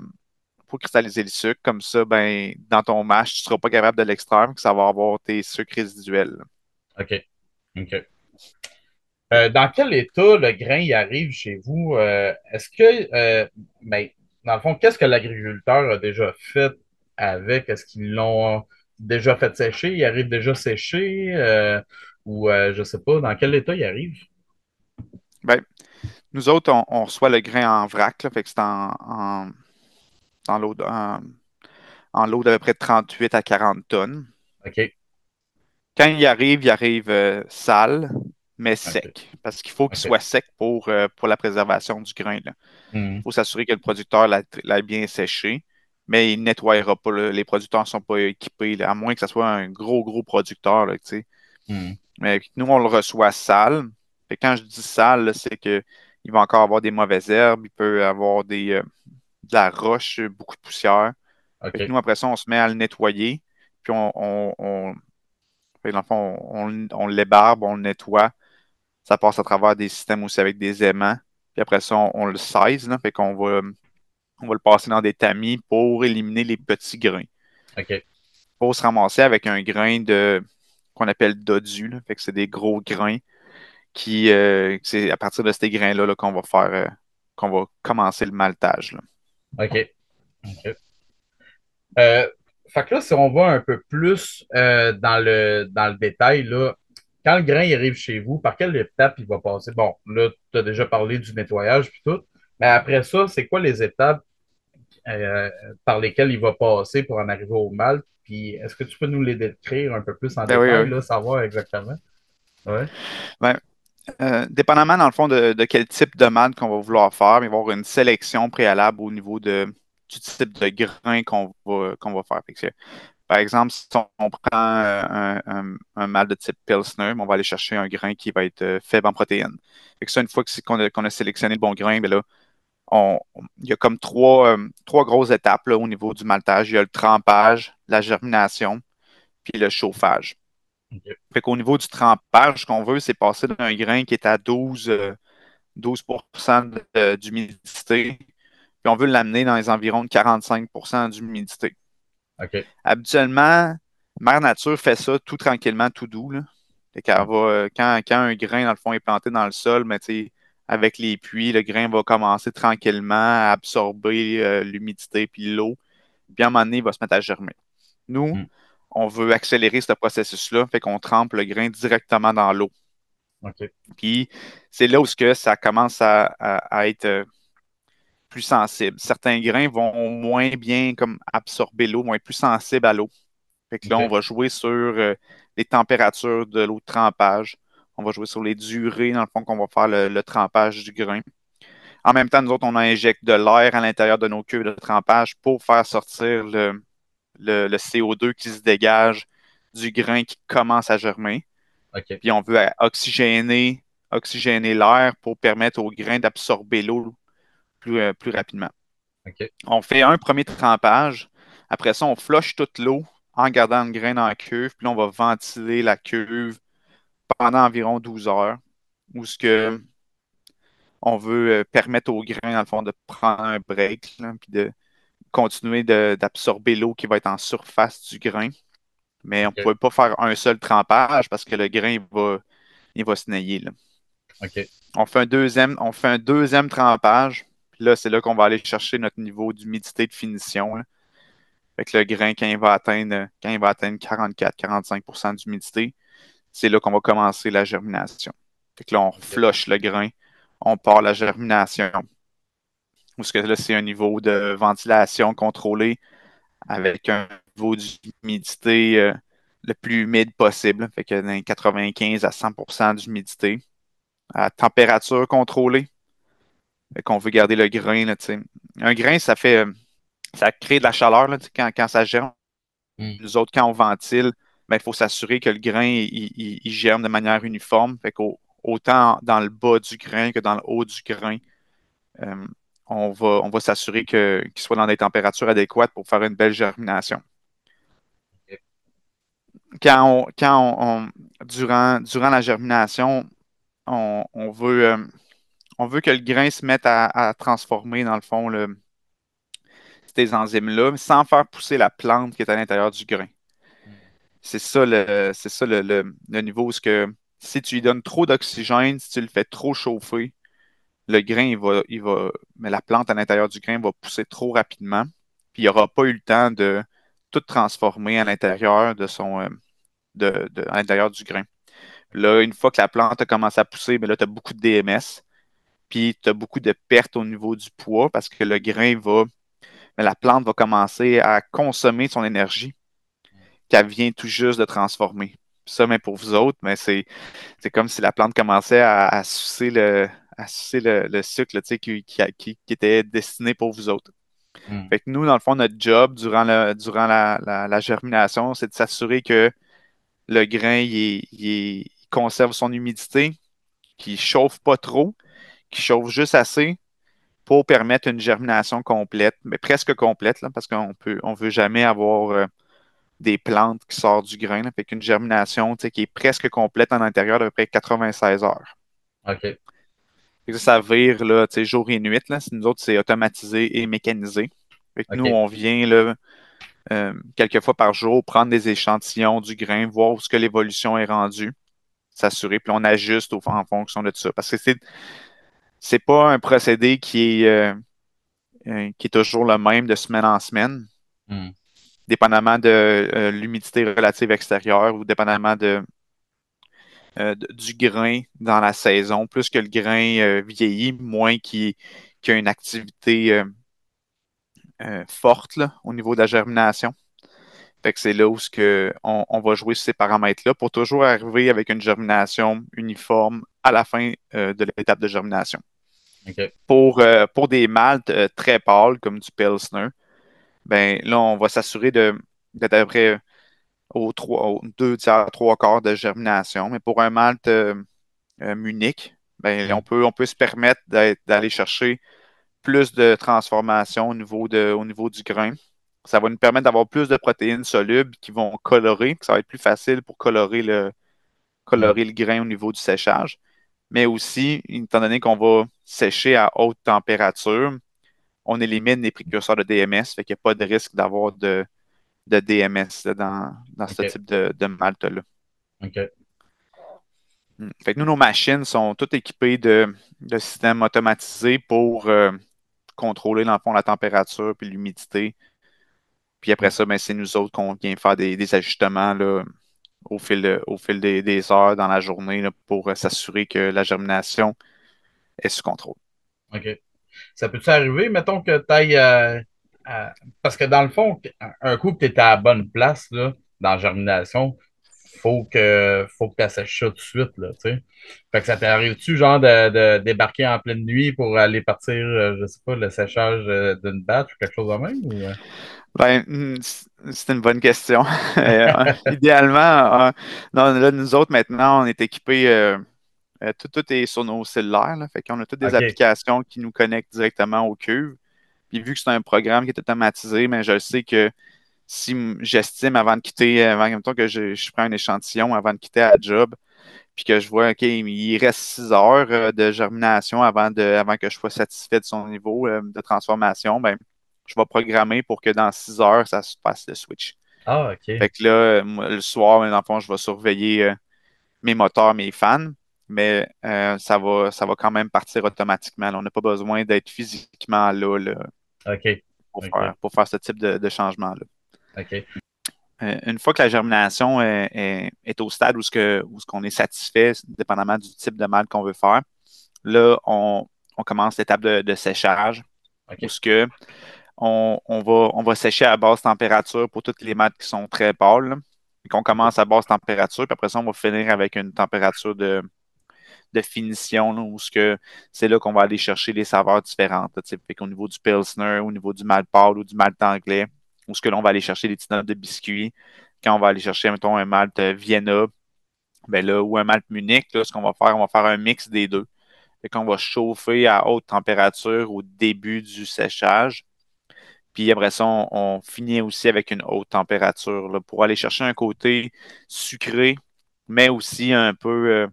le sucre. Comme ça, ben, dans ton mash, tu ne seras pas capable de l'extraire, que ça va avoir tes sucres résiduels. OK. OK. Dans quel état le grain y arrive chez vous? Est-ce que, ben, dans le fond, qu'est-ce que l'agriculteur a déjà fait avec? Est-ce qu'ils l'ont déjà fait sécher? Il arrive déjà séché? Ou je sais pas, dans quel état il arrive? Ben, nous autres, on reçoit le grain en vrac, là, fait que c'est en lot en lot d'à peu près 38 à 40 tonnes. OK. Quand il arrive sale, mais OK. sec. Parce qu'il faut qu'il OK. soit sec pour la préservation du grain. Il Mhm. faut s'assurer que le producteur l'a bien séché, mais il ne nettoiera pas. Là. Les producteurs ne sont pas équipés, là, à moins que ce soit un gros, gros producteur. Là, tu sais. Mhm. Mais nous, on le reçoit sale. Fait que quand je dis sale, là, c'est qu'il va encore avoir des mauvaises herbes, il peut avoir de la roche, beaucoup de poussière. Fait que OK. nous, après ça, on se met à le nettoyer. Puis fait que dans le fond, on l'ébarbe, on le nettoie. Ça passe à travers des systèmes aussi avec des aimants. Puis après ça, on le size, là, fait qu'on va le passer dans des tamis pour éliminer les petits grains. OK. Pour se ramasser avec un grain qu'on appelle dodu, là. Fait que c'est des gros grains que c'est à partir de ces grains-là là, qu'on va commencer le maltage. Là. OK. OK. Euh, Fait que là, si on va un peu plus dans le détail, là, quand le grain il arrive chez vous, par quelle étape il va passer? Bon, là, tu as déjà parlé du nettoyage puis tout, mais après ça, c'est quoi les étapes euh, par lesquelles il va passer pour en arriver au malt? Puis est-ce que tu peux nous les décrire un peu plus en Ben oui, détail, oui. là, savoir exactement? Ouais. Ben, dépendamment, dans le fond, de quel type de malt qu'on va vouloir faire, il va y avoir une sélection préalable au niveau du type de grain qu'on va faire. Fait que, par exemple, si on prend un malt de type Pilsner, on va aller chercher un grain qui va être faible en protéines. Fait que ça, une fois qu'on a sélectionné le bon grain, ben là, il y a comme trois grosses étapes là, au niveau du maltage. Il y a le trempage, la germination, puis le chauffage. OK. Fait qu'au niveau du trempage, ce qu'on veut, c'est passer d'un grain qui est à 12% d'humidité, puis on veut l'amener dans les environs de 45% d'humidité. OK. Habituellement, Mère Nature fait ça tout tranquillement, tout doux, là. Fait qu'elle va, quand un grain, dans le fond, est planté dans le sol, mais tu sais, avec les pluies, le grain va commencer tranquillement à absorber l'humidité puis l'eau. Puis à un moment donné, il va se mettre à germer. Nous, Hmm. on veut accélérer ce processus-là, fait qu'on trempe le grain directement dans l'eau. OK. Puis c'est là où ça commence à être plus sensible. Certains grains vont moins bien comme absorber l'eau, vont être plus sensibles à l'eau. Fait que là, on OK. va jouer sur les températures de l'eau de trempage. On va jouer sur les durées, dans le fond, qu'on va faire le trempage du grain. En même temps, nous autres, on injecte de l'air à l'intérieur de nos queues de trempage pour faire sortir le CO2 qui se dégage du grain qui commence à germer. OK. Puis on veut oxygéner l'air pour permettre au grain d'absorber l'eau plus rapidement. OK. On fait un premier trempage. Après ça, on flush toute l'eau en gardant le grain dans la cuve. Puis là, on va ventiler la cuve pendant environ 12 heures. Où ce que on veut permettre au grain, dans le fond, de prendre un break, là, puis de continuer d'absorber l'eau qui va être en surface du grain. Mais on ne OK. peut pas faire un seul trempage parce que le grain il va se nailler, là. OK. On fait un deuxième trempage. Puis là, c'est là qu'on va aller chercher notre niveau d'humidité de finition, là. Fait que le grain, quand il va atteindre 44-45% d'humidité, c'est là qu'on va commencer la germination. Fait que là, on OK. flush le grain, on part la germination. Parce que là, c'est un niveau de ventilation contrôlé avec un niveau d'humidité le plus humide possible. Fait que dans 95 à 100% d'humidité. À température contrôlée. Fait qu'on veut garder le grain, là, tu sais. Un grain, ça crée de la chaleur là, tu sais, quand ça germe. Hmm. Nous autres, quand on ventile, ben, il faut s'assurer que le grain il germe de manière uniforme. Fait autant dans le bas du grain que dans le haut du grain, euh, on va s'assurer qu'il soit dans des températures adéquates pour faire une belle germination. OK. Durant la germination, on veut que le grain se mette à transformer, dans le fond, ces enzymes-là, sans faire pousser la plante qui est à l'intérieur du grain. Hmm. C'est ça le niveau où si tu lui donnes trop d'oxygène, si tu le fais trop chauffer, le grain, mais la plante à l'intérieur du grain va pousser trop rapidement, puis il n'aura pas eu le temps de tout transformer à l'intérieur à l'intérieur du grain. Là, une fois que la plante a commencé à pousser, mais là, tu as beaucoup de DMS, puis tu as beaucoup de pertes au niveau du poids parce que mais la plante va commencer à consommer son énergie qu'elle vient tout juste de transformer. Ça, mais pour vous autres, mais c'est comme si la plante commençait à sucer le sucre là, tu sais, qui était destiné pour vous autres. Hmm. Fait que nous, dans le fond, notre job durant la germination, c'est de s'assurer que le grain il conserve son humidité, qu'il ne chauffe pas trop, qu'il chauffe juste assez pour permettre une germination complète, mais presque complète, là, parce on veut jamais avoir des plantes qui sortent du grain, là. Fait qu'une germination, tu sais, qui est presque complète en intérieur d'à peu près 96 heures. OK. Fait que ça vire là, tu sais, jour et nuit. Là. Nous autres, c'est automatisé et mécanisé. Fait que nous, OK. on vient là, quelques fois par jour prendre des échantillons du grain, voir où ce que l'évolution est rendue, s'assurer, puis on ajuste en fonction de ça. Parce que c'est pas un procédé qui est qui est toujours le même de semaine en semaine, Hmm. dépendamment de l'humidité relative extérieure ou dépendamment du grain dans la saison. Plus que le grain vieillit, moins qu'il y a une activité forte là, au niveau de la germination. Fait que c'est là où on va jouer ces paramètres-là pour toujours arriver avec une germination uniforme à la fin de l'étape de germination. OK. Pour des maltes très pâles, comme du Pilsner, ben là, on va s'assurer d'être à peu près aux deux tiers, trois quarts de germination. Mais pour un malt Munich, ben, Hmm. on peut se permettre d'aller chercher plus de transformation au niveau du grain. Ça va nous permettre d'avoir plus de protéines solubles qui vont colorer, que ça va être plus facile pour Hmm. colorer le grain au niveau du séchage. Mais aussi, étant donné qu'on va sécher à haute température, on élimine les précurseurs de DMS, fait qu'il n'y a pas de risque d'avoir de DMS là, dans ce OK. type de malt-là. OK. Fait que nous, nos machines sont toutes équipées de systèmes automatisés pour contrôler, dans le fond, la température puis l'humidité. Puis après Hmm. ça, ben, c'est nous autres qu'on vient faire des ajustements là, au fil des heures dans la journée là, pour s'assurer que la germination est sous contrôle. OK. Ça peut-tu arriver, mettons que tu ailles. Parce que dans le fond, un coup que tu étais à la bonne place, là, dans la germination, faut que tu assèches ça tout de suite, là, tu sais. Fait que ça t'arrive-tu, genre, de débarquer en pleine nuit pour aller partir, je sais pas, le séchage d'une batch ou quelque chose de même? Ou, Ben, c'est une bonne question. Idéalement, non, là, nous autres, maintenant, on est équipés, tout est sur nos cellulaires, là, fait qu'on a toutes des OK. applications qui nous connectent directement au cuve. Puis vu que c'est un programme qui est automatisé, mais je sais que si j'estime avant de quitter, avant même temps que je prends un échantillon avant de quitter la job, puis que je vois, OK, il reste 6 heures de germination avant que je sois satisfait de son niveau de transformation, ben, je vais programmer pour que dans 6 heures, ça se passe le switch. Ah, OK. Fait que là, moi, le soir, dans le fond, je vais surveiller mes moteurs, mes fans, mais ça va quand même partir automatiquement, là. On n'a pas besoin d'être physiquement là, OK. OK. pour faire ce type de changement-là. OK. Une fois que la germination est au stade où ce qu'on est satisfait, dépendamment du type de mal qu'on veut faire, là, on commence l'étape de séchage où OK. ce que on va sécher à basse température pour toutes les maths qui sont très pâles, là. Et qu'on OK. commence à basse température, puis après ça, on va finir avec une température de finition, là, où ce que c'est là qu'on va aller chercher les saveurs différentes. Là, fait qu'au niveau du Pilsner, au niveau du malt pâle ou du malt anglais, où ce que l'on va aller chercher des petites notes de biscuits. Quand on va aller chercher, mettons, un malt Vienna, ben là, ou un malt Munich, là, ce qu'on va faire, on va faire un mix des deux. Fait qu'on va chauffer à haute température au début du séchage. Puis après ça, on finit aussi avec une haute température là, pour aller chercher un côté sucré, mais aussi un peu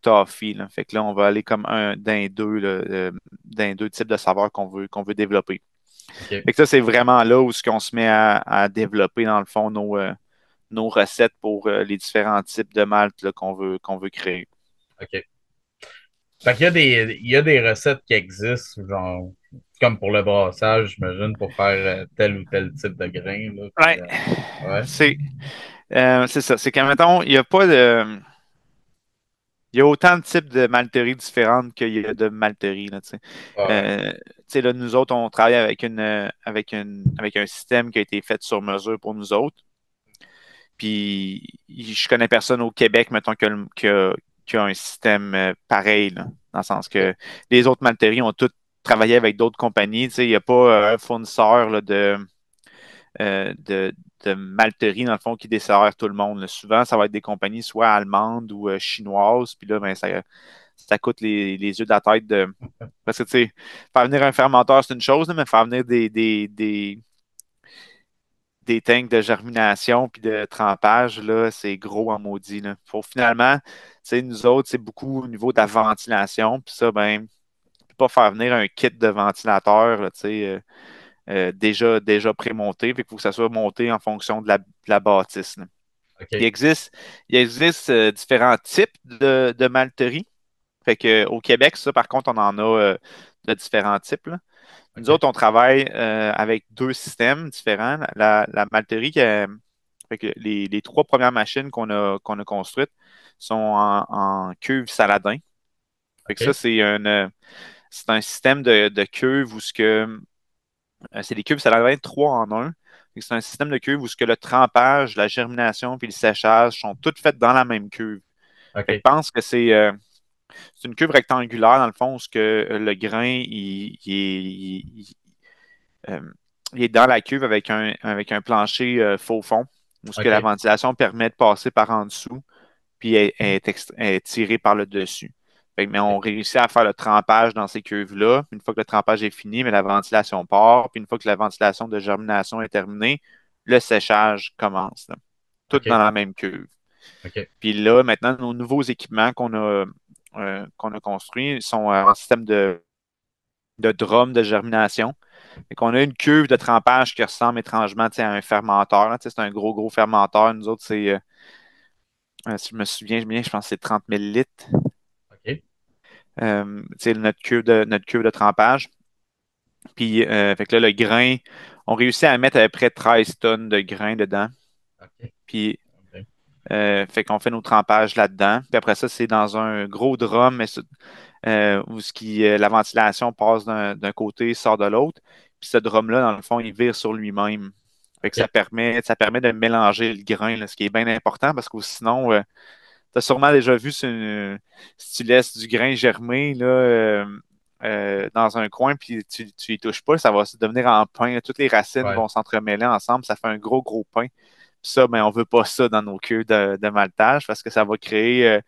toffee, là. Fait que là, on va aller comme un d'un deux, là, d'un deux types de saveurs qu'on veut développer. OK. Fait que ça, c'est vraiment là où ce qu'on se met à développer, dans le fond, nos recettes pour les différents types de malt là, qu'on veut créer. OK. Fait qu'il y a il y a des recettes qui existent, genre, comme pour le brassage, j'imagine, pour faire tel ou tel type de grain, là. Puis, Ouais, ouais. c'est c'est ça. C'est qu'à mettons, il n'y a pas de. Il y a autant de types de malteries différentes qu'il y a de malteries, là, tu sais. Ouais. Tu sais, là, nous autres, on travaille avec avec un système qui a été fait sur mesure pour nous autres. Puis, je connais personne au Québec, mettons, qui a un système pareil, là, dans le sens OK. que les autres malteries ont toutes travaillé avec d'autres compagnies. Tu sais, il n'y a pas un fournisseur là, euh, de, de malterie, dans le fond, qui dessert tout le monde, là. Souvent, ça va être des compagnies soit allemandes ou chinoises. Puis là, ben, ça coûte les yeux de la tête de. Parce que, tu sais, faire venir un fermenteur, c'est une chose, là, mais faire venir des tanks de germination puis de trempage, là, c'est gros en maudit, là. Faut finalement, tu sais, nous autres, c'est beaucoup au niveau de la ventilation. Puis ça, ben, on peut pas faire venir un kit de ventilateur, là, tu sais, déjà prémonté. Fait qu'il faut que ça soit monté en fonction de la bâtisse, là. Il OK. existe, il existe différents types de malteries. Fait que, au Québec, ça, par contre, on en a de différents types, là. Nous OK. autres, on travaille avec deux systèmes différents. La malterie, fait que les trois premières machines qu'on a construites sont en cuve Saladin. Fait que ça, OK. c'est un système de cuve où c'est des cuves Saladin 3 en un. Fait que c'est un système de cuve où le trempage, la germination puis le séchage sont toutes faites dans la même cuve. Fait que OK. pense que c'est une cuve rectangulaire, dans le fond, où le grain, euh, il est dans la cuve avec un plancher faux fond, où la OK. ventilation permet de passer par en dessous, puis est tirée par le dessus. Mais on OK. réussit à faire le trempage dans ces cuves-là. Une fois que le trempage est fini, mais la ventilation part. Puis une fois que la ventilation de germination est terminée, le séchage commence, là. Tout dans OK. la même cuve. OK. Puis là, maintenant, nos nouveaux équipements qu'on a construits sont en système de drum de germination. Et qu'on a une cuve de trempage qui ressemble étrangement, tu sais, à un fermenteur, là. Tu sais, c'est un gros, gros fermenteur. Nous autres, si je me souviens bien, je pense que c'est 30 000 litres. OK. Tu sais, notre cuve de trempage. Puis, fait que là, le grain, on réussit à mettre à peu près 13 tonnes de grain dedans. OK. Puis, OK. fait qu'on fait nos trempages là-dedans. Puis après ça, c'est dans un gros drum, mais où la ventilation passe d'un côté, sort de l'autre. Puis ce drum-là, dans le fond, il vire sur lui-même. Fait que ça OK. permet de mélanger le grain, là, ce qui est bien important parce que sinon, tu as sûrement déjà vu si tu laisses du grain germer là, dans un coin puis tu y touches pas, ça va se devenir en pain, là. Toutes les racines Ouais. vont s'entremêler ensemble, ça fait un gros, gros pain. Puis ça, ben, on veut pas ça dans nos queues de maltage parce que ça va créer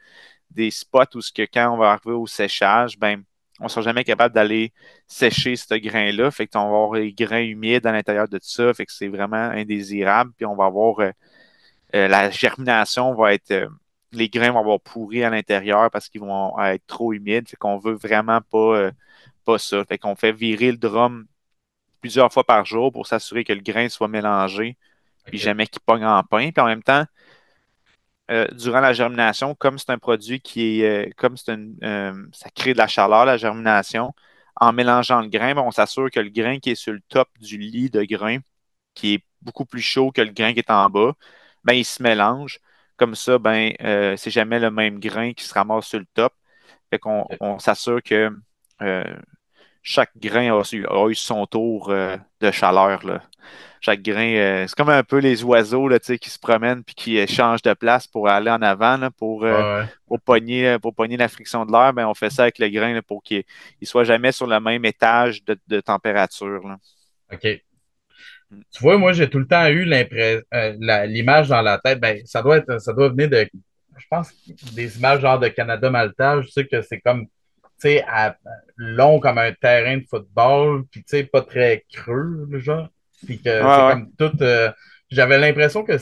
des spots où quand on va arriver au séchage, ben, on ne sera jamais capable d'aller sécher ce grain-là. Fait qu'on va avoir les grains humides à l'intérieur de tout ça. Fait que c'est vraiment indésirable. Puis on va avoir la germination va être. Les grains vont avoir pourri à l'intérieur parce qu'ils vont être trop humides. Fait qu'on veut vraiment pas ça. Fait qu'on fait virer le drum plusieurs fois par jour pour s'assurer que le grain soit mélangé, puis OK. jamais qu'il pogne en pain. Puis en même temps, durant la germination, comme c'est un produit qui est, comme ça crée de la chaleur, la germination, en mélangeant le grain, ben, on s'assure que le grain qui est sur le top du lit de grain, qui est beaucoup plus chaud que le grain qui est en bas, ben, il se mélange. Comme ça, ben, c'est jamais le même grain qui se ramasse sur le top. Fait qu'on OK. on s'assure que euh, chaque grain a eu son tour de chaleur, là. Chaque grain, c'est comme un peu les oiseaux là, tu sais, qui se promènent puis qui changent de place pour aller en avant là, Ouais. Ouais. pour pogner la friction de l'air. Ben, on fait ça avec le grain là, pour qu'il ne soit jamais sur le même étage de température, là. OK. Tu vois, moi, j'ai tout le temps eu l'image dans la tête. Ben, ça doit venir je pense, des images genre de Canada Maltage. Je sais que c'est comme, tu sais, long comme un terrain de football, puis tu sais, pas très creux, le genre. Puis Ouais, que c'est ouais. comme tout. J'avais l'impression que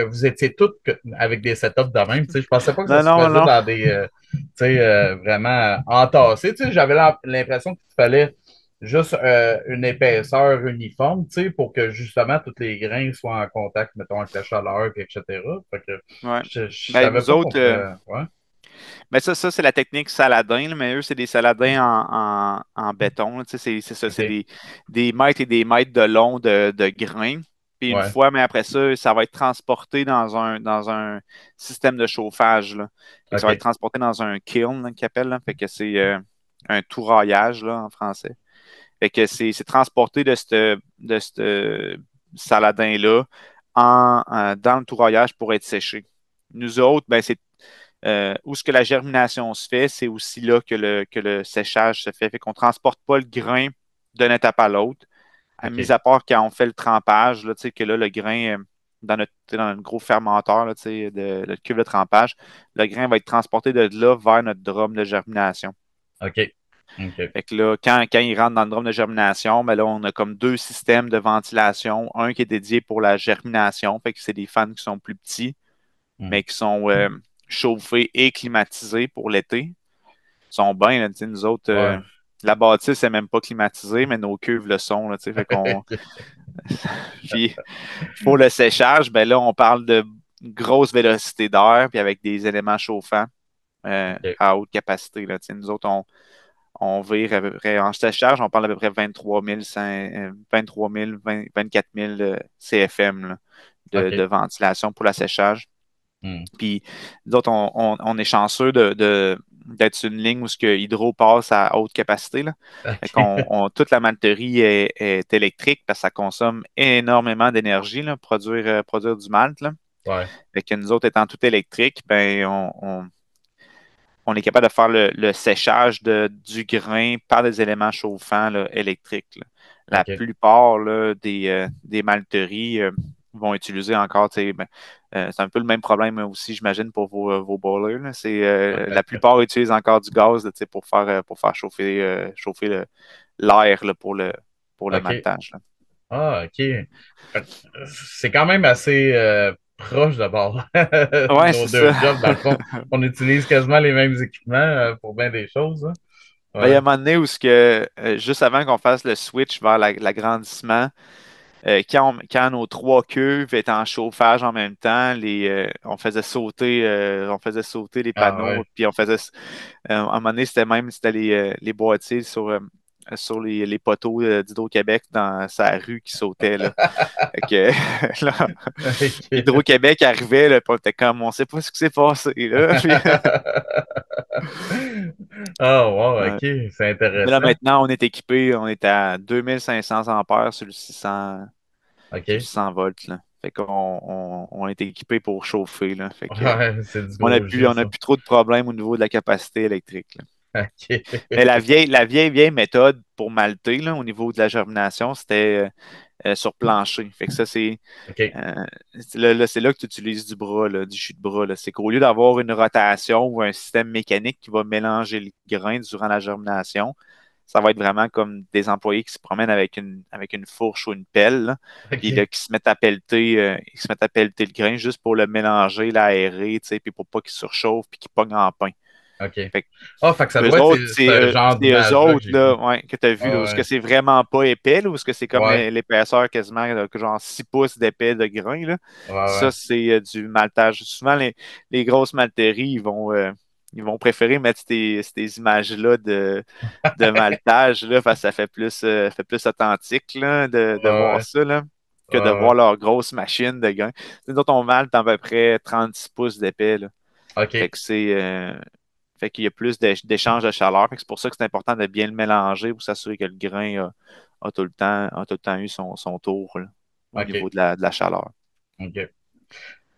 vous étiez toutes avec des setups de même. Tu sais, je pensais pas que ça Non, se non, faisait non. dans des, tu sais, vraiment entassés. Tu sais, j'avais l'impression qu'il fallait juste une épaisseur uniforme, tu sais, pour que justement tous les grains soient en contact, mettons, avec la chaleur, puis etc. Fait que Ouais. je Ben, savais nous pas qu'on autres, pouvait. Ouais, mais ça c'est la technique Saladin, là, mais eux, c'est des Saladins en béton, là. Tu sais, c'est ça, c'est OK. des mètres et des mètres de long de grains. Puis une Ouais, fois, mais après ça, ça va être transporté dans un système de chauffage, là. Fait que ça va être OK. transporté dans un kiln, là, qu'ils appellent, là. Fait que c'est un touraillage, là, en français. Fait que c'est transporté de ce Saladin-là dans le touraillage pour être séché. Nous autres, ben, c'est où ce que la germination se fait, c'est aussi là que le séchage se fait. Fait qu'on ne transporte pas le grain d'une étape à l'autre, mis OK. à part quand on fait le trempage, là, tu sais, que là, le grain, dans notre gros fermenteur, là, tu sais, de notre cuve de trempage, le grain va être transporté de là vers notre drum de germination. OK. OK. Fait que là, quand il rentre dans le drum de germination, ben là, on a comme deux systèmes de ventilation. Un qui est dédié pour la germination, fait que c'est des fans qui sont plus petits, Hmm. mais qui sont chauffés et climatisés pour l'été. Ils sont bien, là, tu sais, nous autres, Ouais. la bâtisse n'est même pas climatisée, mais nos cuves le sont, là, tu sais, fait qu'on. Puis, pour le séchage, ben là, on parle de grosse vélocité d'air, puis avec des éléments chauffants OK. à haute capacité, là, tu sais. Nous autres, on vire à peu près, en séchage, on parle à peu près 23 000, 23 000, 24 000 CFM là, de OK. ventilation pour l'assèchage. Hmm. Puis, nous autres, on est chanceux d'être sur une ligne où ce que Hydro passe à haute capacité. Là. Fait OK. toute la malterie est électrique parce que ça consomme énormément d'énergie, là, produire du malt. Là. Ouais. Fait que nous autres, étant tout électrique, ben, on est capable de faire le séchage du grain par des éléments chauffants là, électriques. Là. La OK. plupart là, des malteries vont utiliser encore, ben, c'est un peu le même problème aussi, j'imagine, pour vos boilers. Là. La plupart utilisent encore du gaz là, pour faire chauffer l'air là, pour le OK. maltage. Là. Ah, OK. C'est quand même assez proche d'abord. Ouais, Nos c'est deux ça. jobs, dans le fond. On utilise quasiment les mêmes équipements pour bien des choses, hein. Ben, il y a Ouais. un moment donné où juste avant qu'on fasse le switch vers l'agrandissement, quand nos trois cuves étaient en chauffage en même temps, on faisait sauter les Ah panneaux, ouais. puis à un moment donné, c'était les boîtiers sur les poteaux d'Hydro-Québec dans sa rue qui sautaient, là. Fait que, là, OK. Hydro-Québec arrivait, là, puis on était comme, on sait pas ce qui s'est passé, là. Puis, Oh, wow, ouais. OK. C'est Mais là, intéressant. maintenant, on est équipé, on est à 2500 ampères sur le OK. 600 volts, là. Fait qu'on on est équipé pour chauffer, là. Fait que Ouais, c'est du on n'a gros plus, jus, on a ça. plus trop de problèmes au niveau de la capacité électrique, là. OK. Mais la vieille méthode pour malter, là, au niveau de la germination, c'était sur plancher. Fait que ça, OK. c'est là que tu utilises du bras, là, du jus de bras, là. C'est qu'au lieu d'avoir une rotation ou un système mécanique qui va mélanger le grain durant la germination, ça va être vraiment comme des employés qui se promènent avec une fourche ou une pelle, là, puis là, OK. qui se mettent à pelleter le grain juste pour le mélanger, l'aérer, tu sais, puis pour pas qu'il surchauffe puis qu'il pogne en pain. OK. Fait que Ah, fait que ça eux doit être autres, c'est ce genre c'est eux d'image-là que autres, j'ai là, vu. ouais, que tu as vu, là, où est-ce que Ouais, c'est vraiment pas épais, là, où est-ce que c'est comme ouais, l'épaisseur quasiment, là, que genre 6 pouces d'épais de grain, là. ouais, Ça, ouais. c'est du maltage. Souvent, les grosses malteries, ils vont préférer mettre ces images-là de maltage, là, parce que ça fait plus authentique, là, de voir Ouais, ça, là, ouais, que de ouais. voir leur grosse machine de grain. Tu sais, nous autres, on malte à peu près 36 pouces d'épais, là. Fait OK. que fait qu'il y a plus d'échange de chaleur. Fait que c'est pour ça que c'est important de bien le mélanger pour s'assurer que le grain a tout le temps eu son tour là, au OK. niveau de la chaleur. OK.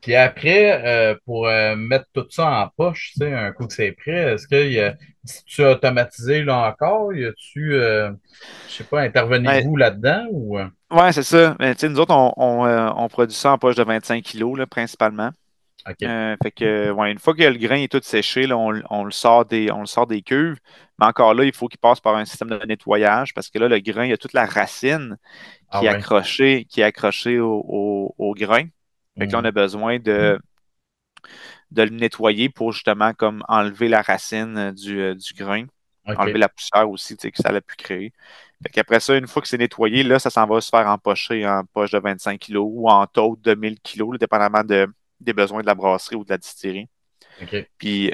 Puis après, pour mettre tout ça en poche, tu sais, un coup que c'est prêt, est-ce que si tu as automatisé là encore, y a-tu, je sais pas, Ouais, intervenez-vous là-dedans ou? ouais, c'est ça. Mais, tu sais, nous autres, on produit ça en poche de 25 kilos, là, principalement. OK. Fait que, ouais, une fois que le grain est tout séché, là, on le sort des cuves. Mais encore là, il faut qu'il passe par un système de nettoyage parce que là, le grain, il y a toute la racine Ah ouais. qui est accrochée au grain. Fait que là, on Mhm. a besoin de le nettoyer pour justement comme enlever la racine du grain, enlever OK. la poussière aussi, tu sais, que ça a pu créer. Fait qu'après ça, une fois que c'est nettoyé, là, ça s'en va se faire empocher en poche de 25 kilos ou en tôte de 1000 kilos, là, dépendamment des besoins de la brasserie ou de la distillerie. OK. Puis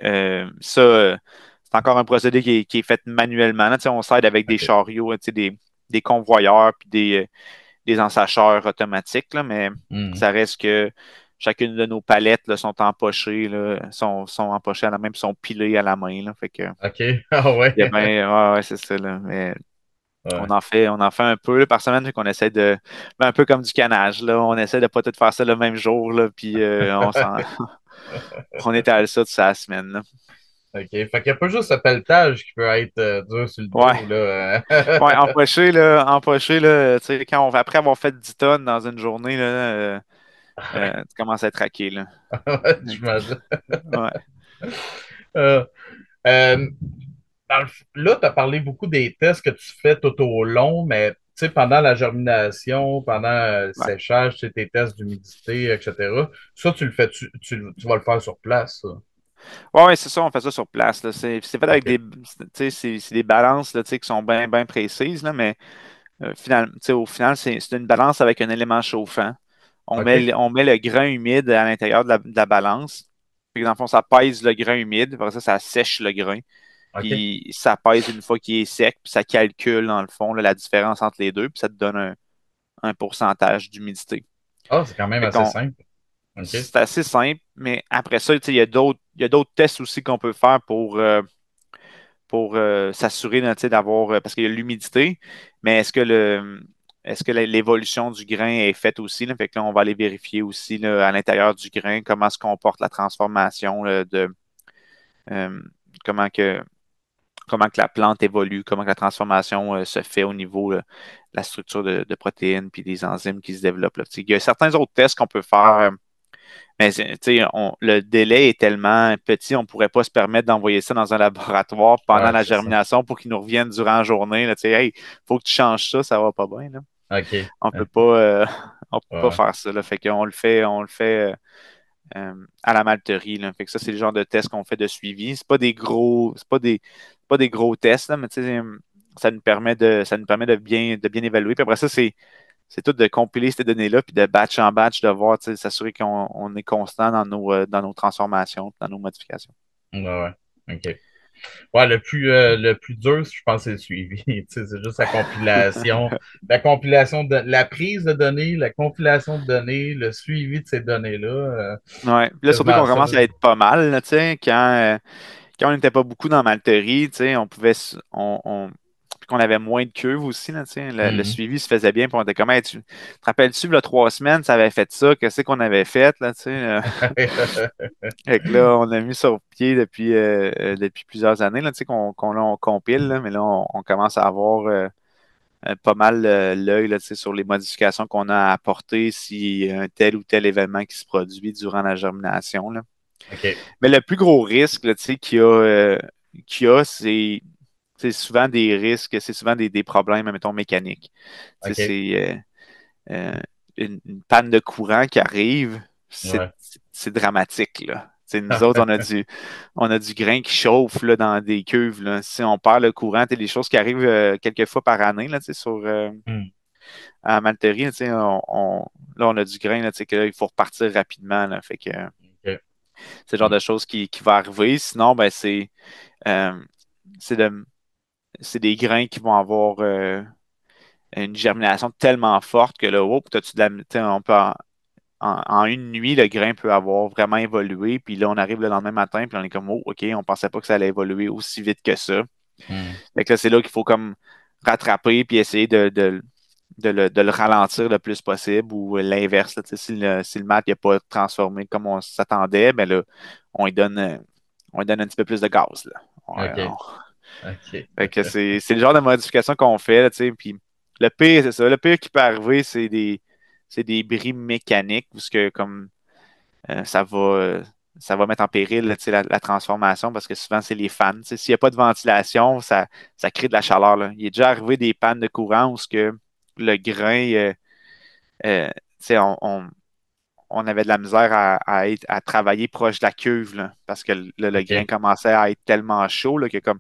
ça, c'est encore un procédé qui est fait manuellement. Là, tu sais, on s'aide avec des OK. chariots, tu sais, des convoyeurs puis des ensacheurs automatiques, là, mais Mhm. ça reste que chacune de nos palettes là, sont empochées, là, sont empochées à la main, puis sont pilées à la main. Là, fait que OK. Ah ouais. il y a bien, ouais, ouais, c'est ça. Là, mais on Ouais. en fait, on en fait un peu là, par semaine, fait qu'on essaie ben, un peu comme du canage. Là, on essaie de pas tout faire ça le même jour, là, puis on étale ça toute la semaine. Là. OK. Fait qu'il n'y a pas juste le pelletage qui peut être dur sur le Ouais. dos, là. Ouais, empoché, là, tu sais, après avoir fait 10 tonnes dans une journée, là, tu commences à être raqué, là. J'imagine. Ouais. Euh, euh, là, tu as parlé beaucoup des tests que tu fais tout au long, mais tu sais, pendant la germination, pendant le Ouais. séchage, tu sais, tes tests d'humidité, etc. Ça, tu le fais, tu vas le faire sur place, ça. Ouais, ouais, c'est ça, on fait ça sur place, là. C'est fait avec OK. des, tu sais, c'est des balances, là, tu sais, qui sont bien, bien précises, là, mais tu sais, au final, c'est une balance avec un élément chauffant. On met, OK. le- on met le grain humide à l'intérieur de la balance. Puis, dans le fond, ça pèse le grain humide. Après ça, ça sèche le grain. OK. Puis ça pèse une fois qu'il est sec, puis ça calcule, dans le fond, là, la différence entre les deux, puis ça te donne un pourcentage d'humidité. Ah, c'est quand même Fait assez qu'on, simple. OK. c'est assez simple, mais après ça, tu sais, il y a d'autres tests aussi qu'on peut faire pour s'assurer là, tu sais, d'avoir, parce qu'il y a l'humidité, mais est-ce que l'évolution du grain est faite aussi? Là? Fait que là, on va aller vérifier aussi là, à l'intérieur du grain comment se comporte la transformation là, euh, comment que, comment que la plante évolue, comment que la transformation se fait au niveau de la structure de protéines puis des enzymes qui se développent. Là. Tu sais, il y a certains autres tests qu'on peut faire. Mais tu sais, le délai est tellement petit, on ne pourrait pas se permettre d'envoyer ça dans un laboratoire pendant Ouais, la c'est ça. germination pour qu'ils nous reviennent durant la journée. Là, tu sais, hey, faut que tu changes ça, ça va pas bien. Là. OK. On peut pas, on peut pas Ouais. faire ça. Là. Fait on le fait à la malterie. Là. Fait que ça, c'est le genre de test qu'on fait de suivi. C'est pas des gros tests, là, mais tu sais, ça nous permet de bien évaluer. Puis après ça, c'est tout de compiler ces données-là, puis de batch en batch, de voir, tu sais, s'assurer qu'on est constant dans nos transformations, dans nos modifications. Ouais, ouais. OK. Ouais, le plus dur, je pense, c'est le suivi. Tu sais, c'est juste la compilation de la prise de données, la compilation de données, le suivi de ces données-là. Ouais. Puis là, surtout Quasiment qu'on ça. commence à être pas mal, là, tu sais, quand on n'était pas beaucoup dans Malterie, tu sais, on pouvait, puis qu'on avait moins de cuves aussi, là, tu sais, le Mhm. suivi se faisait bien, puis on était comme, hey, tu te rappelles-tu, là, 3 semaines, ça avait fait ça, qu'est-ce qu'on avait fait, là, tu sais. Fait que là, on a mis sur pied depuis plusieurs années, là, tu sais, on compile, là, mais là, on commence à avoir pas mal l'œil là, tu sais, sur les modifications qu'on a à apporter s'il y a un tel ou tel événement qui se produit durant la germination. Là. OK. Mais le plus gros risque là, tu sais, qu'il y a, c'est souvent des risques, c'est souvent des problèmes, mettons, mécaniques. Tu sais, OK. euh, une panne de courant qui arrive, c'est Ouais. c'est dramatique, là. Tu sais, nous autres, on a du grain qui chauffe là, dans des cuves. Là. Si on perd le courant, c'est des choses qui arrivent quelques fois par année là, tu sais, Hmm. à Malterie. Là, tu sais, là, on a du grain, là, tu sais, que là, il faut repartir rapidement. Là. Fait que OK. c'est le genre Hmm. de choses qui va arriver. Sinon, ben, euh, c'est de- c'est des grains qui vont avoir une germination tellement forte que là, oh, t'as-tu de la, tu sais, on peut en une nuit, le grain peut avoir vraiment évolué. Puis là, on arrive le lendemain matin, puis on est comme, oh, OK, on pensait pas que ça allait évoluer aussi vite que ça. Hmm. Fait que là, c'est là qu'il faut comme rattraper puis essayer de le ralentir le plus possible ou l'inverse. Là, tu sais, si le mat n'est pas transformé comme on s'attendait, ben là, on lui donne, euh, on lui donne un petit peu plus de gaz. Là. OK. OK. Fait que c'est le genre de modification qu'on fait. Là, tu sais, puis le pire, c'est ça. Le pire qui peut arriver, c'est des bris mécaniques parce que comme ça va mettre en péril là, tu sais, la transformation parce que souvent, c'est les fans. Tu sais, s'il n'y a pas de ventilation, ça crée de la chaleur. Là. Il est déjà arrivé des pannes de courant où ce que le grain, tu sais, on avait de la misère à travailler proche de la cuve là, parce que le grain OK. commençait à être tellement chaud là, que comme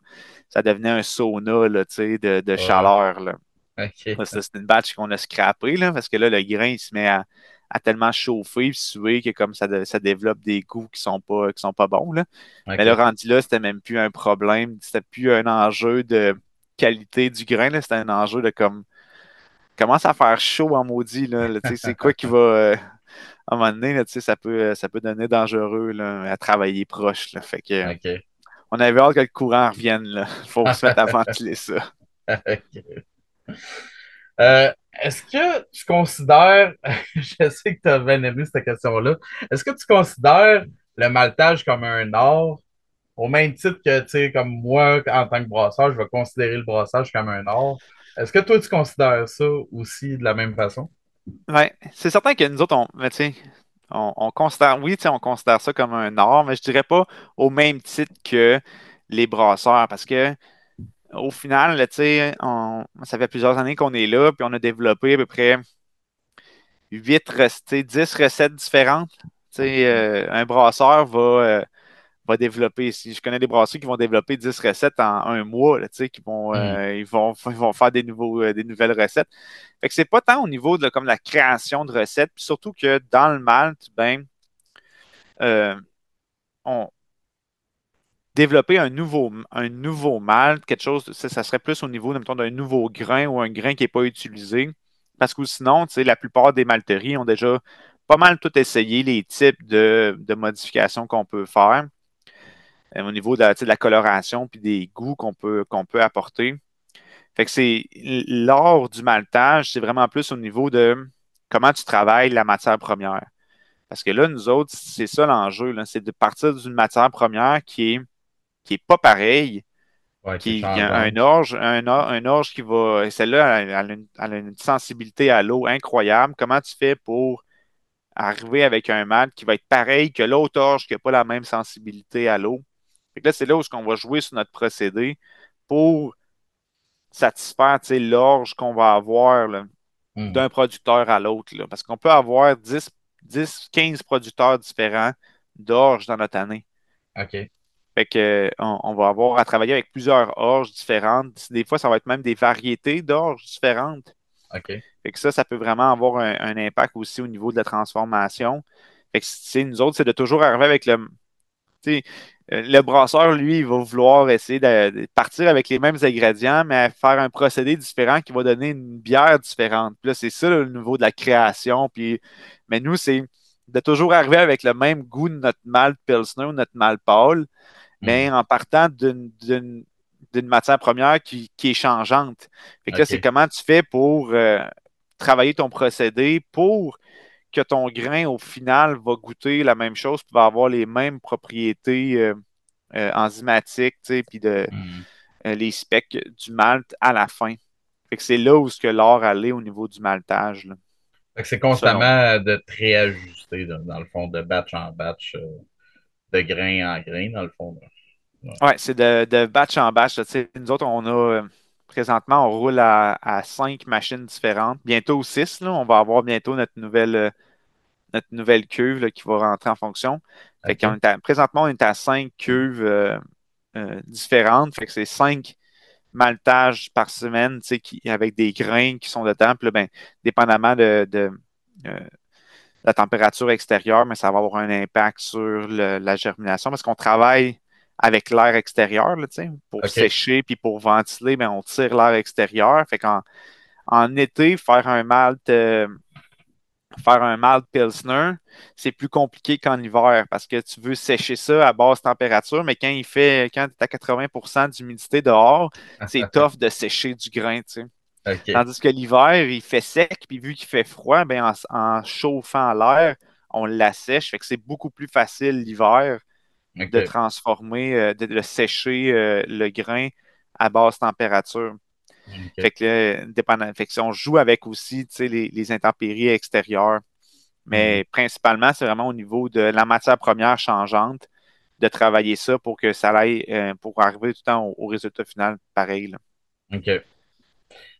ça devenait un sauna là, tu sais, de Ouais. chaleur. Là. OK. Là, ça, c'est une batch qu'on a scrappé, là, parce que là, le grain, il se met à tellement chauffer et suer que comme ça développe des goûts qui sont pas bons. Là. Mais le OK. rendu là, c'était même plus un problème. C'était plus un enjeu de qualité du grain, là, c'était un enjeu de comme commence à faire chaud en maudit. Là, tu sais, c'est quoi qui va à un moment donné, là, tu sais, ça peut devenir dangereux là, à travailler proche. Là. Fait que OK. on avait hâte que le courant revienne. Là. Faut se mettre à ventiler ça. OK. Est-ce que tu considères, je sais que tu as bien aimé cette question-là, est-ce que tu considères le maltage comme un art, au même titre que, tu sais, comme moi, en tant que brasseur, je vais considérer le brassage comme un art. Est-ce que toi, tu considères ça aussi de la même façon? Ouais, c'est certain que nous autres, mais tu sais, on considère, oui, tu sais, on considère ça comme un art, mais je dirais pas au même titre que les brasseurs, parce que au final, là, tu sais, ça fait plusieurs années qu'on est là, puis on a développé à peu près 10 recettes différentes. Tu sais, un brasseur va développer, si je connais des brasseurs qui vont développer 10 recettes en un mois, là, tu sais, Hmm. ils vont faire des nouvelles recettes. Fait que c'est pas tant au niveau de comme la création de recettes, puis surtout que dans le malt, ben, euh, on, développer un nouveau malt, quelque chose, ça serait plus au niveau, mettons, d'un nouveau grain ou un grain qui n'est pas utilisé. Parce que sinon, tu sais, la plupart des malteries ont déjà pas mal tout essayé les types de modifications qu'on peut faire au niveau de tu sais, de la coloration puis des goûts qu'on peut apporter. Fait que c'est l'art du maltage, c'est vraiment plus au niveau de comment tu travailles la matière première. Parce que là, nous autres, c'est ça l'enjeu, là, c'est de partir d'une matière première qui est pas pareille, Ouais, qui est qui a changeante. un orge qui va. Celle-là, elle a une sensibilité à l'eau incroyable. Comment tu fais pour arriver avec un malt qui va être pareil que l'autre orge qui n'a pas la même sensibilité à l'eau? Fait que là, c'est là où on va jouer sur notre procédé pour satisfaire, tu sais, l'orge qu'on va avoir là, Hmm. d'un producteur à l'autre, là. Parce qu'on peut avoir 15 producteurs différents d'orge dans notre année. OK. Fait que, on va avoir à travailler avec plusieurs orges différentes. Des fois, ça va être même des variétés d'orges différentes. OK. Fait que ça peut vraiment avoir un impact aussi au niveau de la transformation. Fait que, nous autres, c'est de toujours arriver avec tu sais, le brasseur, lui, il va vouloir essayer de partir avec les mêmes ingrédients, mais faire un procédé différent qui va donner une bière différente. Puis là, c'est ça le niveau de la création. Mais nous, c'est de toujours arriver avec le même goût de notre malt Pilsner ou notre malt pâle, Hmm. mais en partant d'une matière première qui est changeante. Fait que là, c'est OK. comment tu fais pour travailler ton procédé pour que ton grain, au final, va goûter la même chose, puis va avoir les mêmes propriétés enzymatiques, tu sais, puis Hmm. les specs du malt à la fin. Fait que c'est là où ce que l'art allait au niveau du maltage, là, Fait que c'est selon constamment moi. de te réajuster, là, dans le fond, de batch en batch, de grain en grain, dans le fond. Là. Ouais. Ouais, c'est de batch en batch, là. Tu sais, nous autres, présentement, on roule à 5 machines différentes. Bientôt 6, là. On va avoir bientôt notre nouvelle cuve là, qui va rentrer en fonction. Fait OK. présentement, on est à 5 cuves différentes. Fait que c'est 5 maltages par semaine, tu sais, avec des grains qui sont dedans. Puis là, ben, dépendamment de la température extérieure, mais ça va avoir un impact sur la germination parce qu'on travaille avec l'air extérieur, là, tu sais, pour OK. sécher puis pour ventiler, ben, on tire l'air extérieur. Fait en été, faire un malt pilsner, c'est plus compliqué qu'en hiver parce que tu veux sécher ça à basse température, mais quand tu es à 80% d'humidité dehors, c'est tough de sécher du grain, tu sais. OK. Tandis que l'hiver, il fait sec, puis vu qu'il fait froid, ben en chauffant l'air, on l'assèche. Fait que c'est beaucoup plus facile l'hiver de OK. transformer, de sécher le grain à basse température. OK. Fait que, fait que si on joue avec aussi, tu sais, les intempéries extérieures. Hmm. Mais principalement, c'est vraiment au niveau de la matière première changeante, de travailler ça pour que ça aille, pour arriver tout le temps au résultat final pareil, là. OK.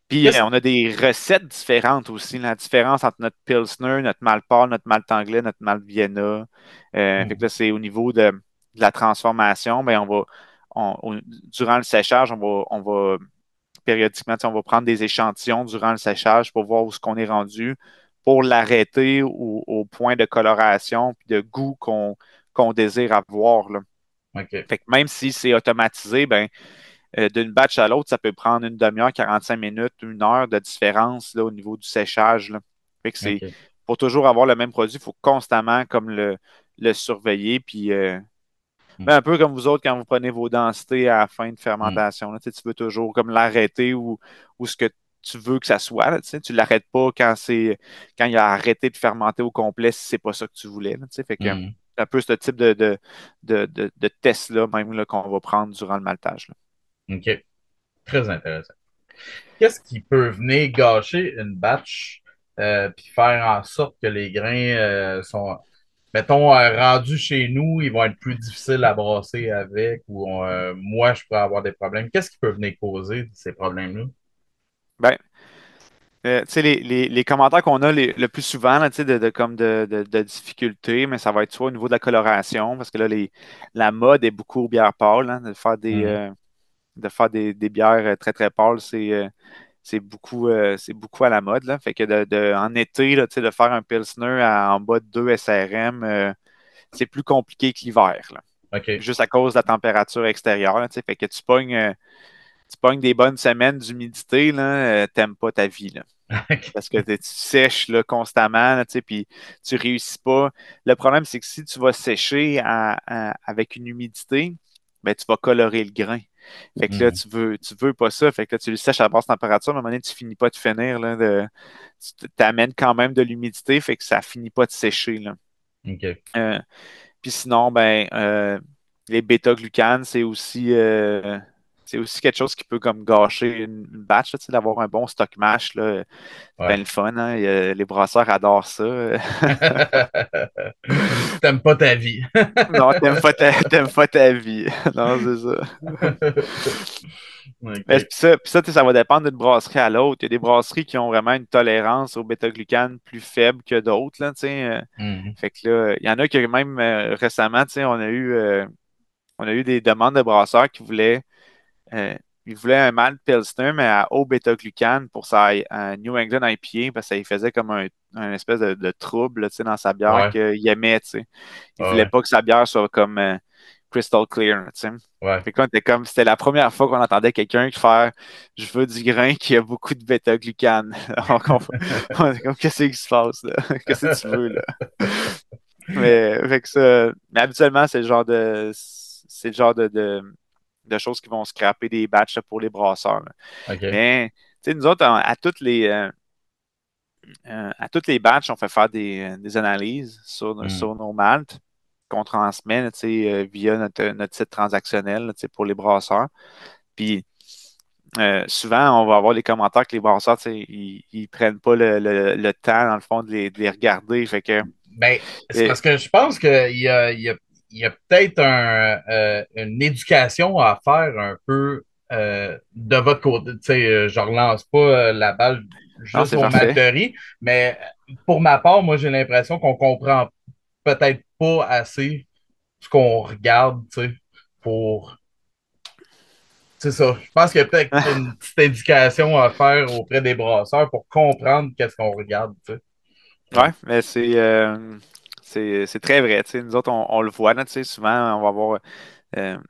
Puis Qu'est-ce... on a des recettes différentes aussi. La différence entre notre Pilsner, notre malt pâle, notre malt anglais, notre malt Vienna. Fait que Hmm. là, c'est au niveau de la transformation. Ben, durant le séchage, on va périodiquement, tu sais, on va prendre des échantillons durant le séchage pour voir où ce qu'on est rendu, pour l'arrêter au point de coloration puis de goût qu'on désire avoir, là. OK. Fait que même si c'est automatisé, ben, d'une batch à l'autre, ça peut prendre une demi-heure, 45 minutes, 1 heure de différence là, au niveau du séchage, là. Fait que OK. pour toujours avoir le même produit, il faut constamment comme le surveiller. Puis, Hmm. ben, un peu comme vous autres quand vous prenez vos densités à la fin de Hmm. fermentation, là, tu sais, tu veux toujours comme l'arrêter ou ce que tu veux que ça soit. Là, tu sais, tu ne l'arrêtes pas quand il a arrêté de fermenter au complet si c'est pas ça que tu voulais. Là, tu sais. Fait que Hmm. un peu ce type de test-là, même là, qu'on va prendre durant le maltage, là. OK. Très intéressant. Qu'est-ce qui peut venir gâcher une batch puis faire en sorte que les grains sont, mettons, rendus chez nous, ils vont être plus difficiles à brasser avec ou moi, je pourrais avoir des problèmes. Qu'est-ce qui peut venir causer ces problèmes-là? Ben, tu sais, les commentaires qu'on a le plus souvent, là, tu sais, comme de difficultés, mais ça va être soit au niveau de la coloration, parce que là, la mode est beaucoup aux bières pâles, hein, Mhm. de faire des bières très, très pâles, c'est beaucoup à la mode, là. Fait que en été, là, tu sais, de faire un Pilsner en bas de 2 SRM, c'est plus compliqué que l'hiver, là. OK. juste à cause de la température extérieure. Là, fait que tu pognes des bonnes semaines d'humidité, là, t'aimes pas ta vie. Là. Parce que tu sèches là, constamment, là, puis tu réussis pas. Le problème, c'est que si tu vas sécher avec une humidité, ben, tu vas colorer le grain. Fait que là, Mhm. tu veux pas ça. Fait que là, tu le sèches à basse température, mais à un moment donné, tu finis pas de finir. Là, tu t'amènes quand même de l'humidité, fait que ça finit pas de sécher. Là. OK. Euh, Puis sinon, ben, les bêta-glucanes, c'est aussi quelque chose qui peut comme gâcher une batch, là, tu sais, d'avoir un bon stock mash. Là, c'est bien Ouais. le fun, hein? Les brasseurs adorent ça. T'aimes pas ta vie. Non, t'aimes pas ta vie. Non, c'est ça. Mais OK. puis ça, tu sais, ça va dépendre d'une brasserie à l'autre. Il y a des brasseries qui ont vraiment une tolérance au bêta-glucane plus faible que d'autres, là, tu sais. Mhm. Fait que là, il y en a qui même récemment, tu sais, on a eu des demandes de brasseurs qui voulaient Euh, il voulait un malt Pilsner, mais à haut bêta-glucane pour sa New England IPA, parce que ça lui faisait comme un espèce de trouble là, tu sais, dans sa bière Ouais. qu'il aimait. Tu sais. Il Ouais. voulait Ouais. pas que sa bière soit comme crystal clear. Tu sais. Ouais. Fait que là, c'était la première fois qu'on entendait quelqu'un qui faire je veux du grain qui a beaucoup de bêta-glucane. Donc, on est comme qu'est-ce qui se passe là? Qu'est-ce que tu veux là? Mais habituellement, c'est le genre de choses qui vont scraper des batchs là, pour les brasseurs. Là. OK. Mais tu sais, nous autres, à toutes les batchs, on fait faire des analyses Mhm. sur nos maltes qu'on transmet là, tu sais, via notre site transactionnel là, tu sais, pour les brasseurs. Puis souvent, on va avoir des commentaires que les brasseurs, tu sais, ils prennent pas le temps, dans le fond, de les regarder. Fait que Ben, c'est euh, parce que je pense il y a peut-être une éducation à faire un peu de votre côté. Tu sais, je relance pas la balle non, juste c'est aux parfait. malteries, mais pour ma part, moi, j'ai l'impression qu'on comprend peut-être pas assez ce qu'on regarde, tu sais, pour. C'est ça. Je pense qu'il y a peut-être une petite éducation à faire auprès des brasseurs pour comprendre qu'est-ce qu'on regarde, tu sais. Ouais. Ouais, mais c'est très vrai. Tu sais, nous autres, on le voit, là, tu sais, souvent, on va avoir,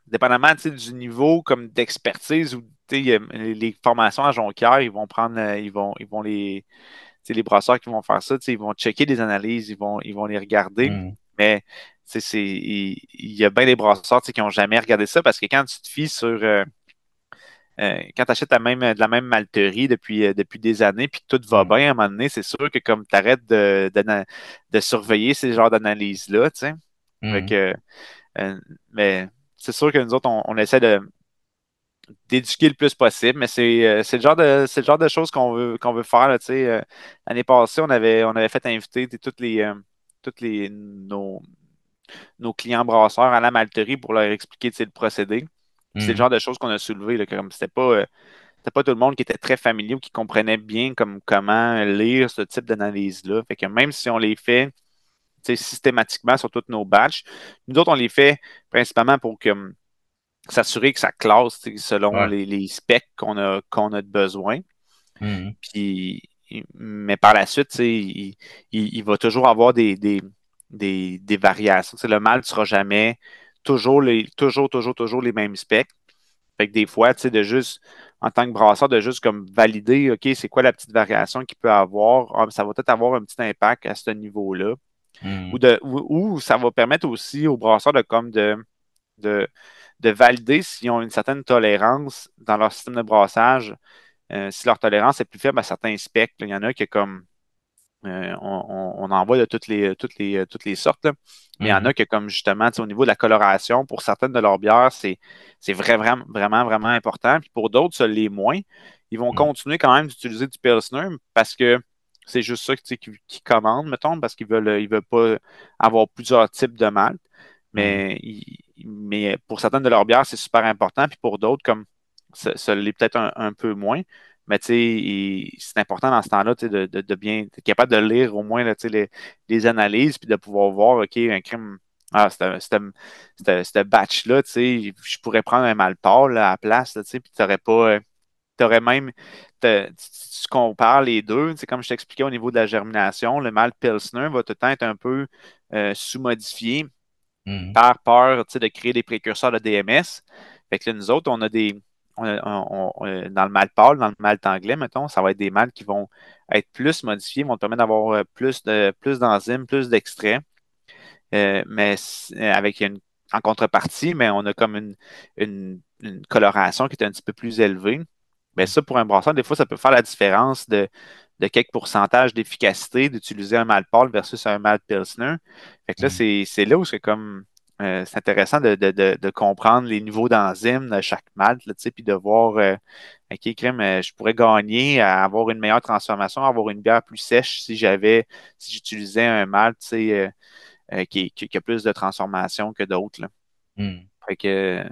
dépendamment tu sais, du niveau comme d'expertise ou tu sais, les formations à Jonquière, ils vont prendre, ils vont tu sais, les brasseurs qui vont faire ça, tu sais, ils vont checker des analyses, ils vont les regarder. Mhm. Mais tu sais, il y a bien des brasseurs tu sais, qui n'ont jamais regardé ça parce que quand tu te fies quand tu achètes de la même malterie depuis des années puis que tout va Mhm. bien, à un moment donné, c'est sûr que comme tu arrêtes de surveiller ces genres d'analyses-là, tu sais. Fait Mhm. que, euh, mais c'est sûr que nous autres, on essaie d'éduquer le plus possible, mais c'est le genre de choses qu'on veut faire, là, tu sais. L'année passée, on avait fait inviter tu sais, toutes les, nos clients brasseurs à la malterie pour leur expliquer tu sais, le procédé. Puis c'est le Mhm. genre de choses qu'on a soulevé, là, comme c'était pas tout le monde qui était très familier ou qui comprenait bien comme comment lire ce type d'analyse-là. Fait que même si on les fait tu sais, systématiquement sur toutes nos batchs, nous autres, on les fait principalement pour s'assurer que ça classe tu sais, selon Ouais. les specs qu'on a de besoin. Mhm. Puis, mais par la suite, tu sais, il va toujours avoir des variations. Tu sais, le malt ne sera jamais toujours les mêmes specs. Fait que des fois, tu sais, en tant que brasseur, de juste comme valider, OK, c'est quoi la petite variation qu'il peut avoir? Ah, ça va peut-être avoir un petit impact à ce niveau-là. Ou, Mhm. de, ou ça va permettre aussi aux brasseurs de, de valider s'ils ont une certaine tolérance dans leur système de brassage. Si leur tolérance est plus faible à certains specs, là, il y en a qui comme on en voit de toutes les sortes, là. Mais il y en Mhm. a que, comme justement, tu sais, au niveau de la coloration, pour certaines de leurs bières, c'est vraiment, vraiment, vraiment important. Puis pour d'autres, ça l'est moins. Ils vont Mhm. continuer quand même d'utiliser du Pilsner parce que c'est juste ça tu sais, qu'ils commandent, mettons, parce qu'ils veulent pas avoir plusieurs types de malt. Mhm. Mais pour certaines de leurs bières, c'est super important. Puis pour d'autres, comme ça l'est peut-être un peu moins. Mais tu sais, c'est important dans ce temps-là tu sais, de bien être capable de lire au moins là, tu sais, les analyses puis de pouvoir voir, OK, un crime. Ah, c'était batch-là, tu sais, je pourrais prendre un Malport là, à la place, là, tu sais, puis tu n'aurais pas. T'aurais même. Si tu compares les deux, c'est comme je t'expliquais au niveau de la germination, le malt Pilsner va tout le temps être un peu sous-modifié Mhm. par peur, tu sais, de créer des précurseurs de DMS. Fait que là, nous autres, on a des. Dans le malt pâle, dans le malt anglais, mettons, ça va être des malts qui vont être plus modifiés, vont te permettre d'avoir plus d'enzymes, plus d'extraits, avec en contrepartie, mais on a comme une coloration qui est un petit peu plus élevée. Mais ça, pour un brasseur, des fois, ça peut faire la différence de quelques pourcentages d'efficacité d'utiliser un malt pâle versus un malt pilsner. Fait que là, Mhm. c'est là où c'est intéressant de comprendre les niveaux d'enzymes de chaque malt, là, tu sais, puis de voir, OK, crème, je pourrais gagner à avoir une meilleure transformation, avoir une bière plus sèche si j'utilisais un malt, tu sais, qui a plus de transformation que d'autres, là. Mhm. Fait que,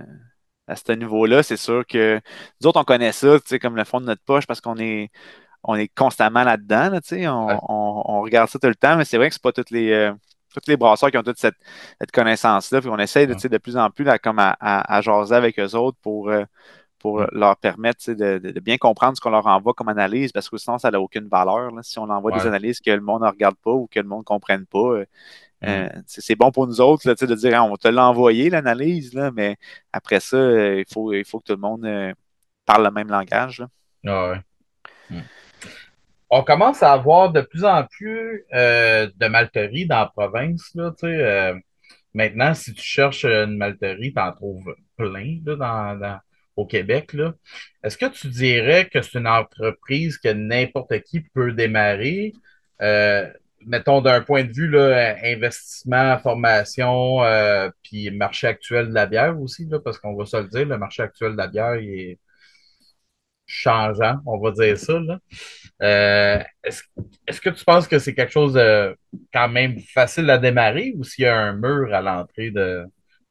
à ce niveau-là, c'est sûr que nous autres, on connaît ça, tu sais, comme le fond de notre poche parce qu'on est constamment là-dedans, là, tu sais, Ouais. on regarde ça tout le temps, mais c'est vrai que c'est pas tous les brasseurs qui ont toute cette connaissance-là, puis on essaie de, tu Ouais. sais, de plus en plus là, comme à jaser avec eux autres pour Mhm. leur permettre, tu sais, de bien comprendre ce qu'on leur envoie comme analyse, parce que sinon, ça n'a aucune valeur, là. Si on envoie des Ouais. analyses que le monde ne regarde pas ou que le monde ne comprenne pas, Mhm. c'est bon pour nous autres là, tu sais, de dire, ah, on te l'a envoyé, l'analyse, là, mais après ça, il faut que tout le monde parle le même langage, là. Ah ouais. Mhm. On commence à avoir de plus en plus de malteries dans la province, là, tu sais. Maintenant, si tu cherches une malterie, tu en trouves plein là, au Québec, là. Est-ce que tu dirais que c'est une entreprise que n'importe qui peut démarrer? Euh, Mettons d'un point de vue là, investissement, formation, puis marché actuel de la bière aussi, là, parce qu'on va se le dire, le marché actuel de la bière il est changeant, on va dire ça, là. Est-ce que tu penses que c'est quelque chose de quand même facile à démarrer ou s'il y a un mur à l'entrée de,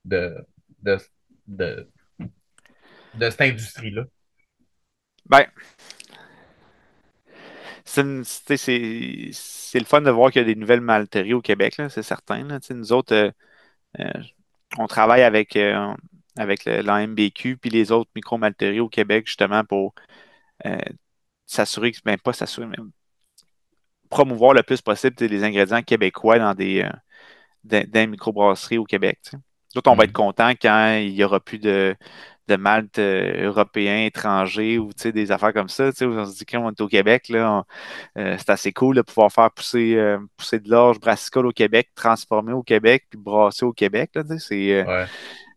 de, de, de cette industrie-là? Ben, c'est le fun de voir qu'il y a des nouvelles malteries au Québec, là, c'est certain, là. Tu sais, nous autres, euh, on travaille avec l'AMBQ puis les autres micro-malteries au Québec, justement, pour euh, s'assurer ben pas s'assurer, mais promouvoir le plus possible, tu sais, les ingrédients québécois dans les microbrasseries au Québec, tu sais. D'autres, on va être Mhm. content quand il n'y aura plus de malt européen, étranger ou tu sais, des affaires comme ça. Tu sais, où on se dit qu'on est au Québec, là, c'est assez cool de pouvoir faire pousser de l'orge brassicole au Québec, transformer au Québec, puis brasser au Québec, là, tu sais. Ouais.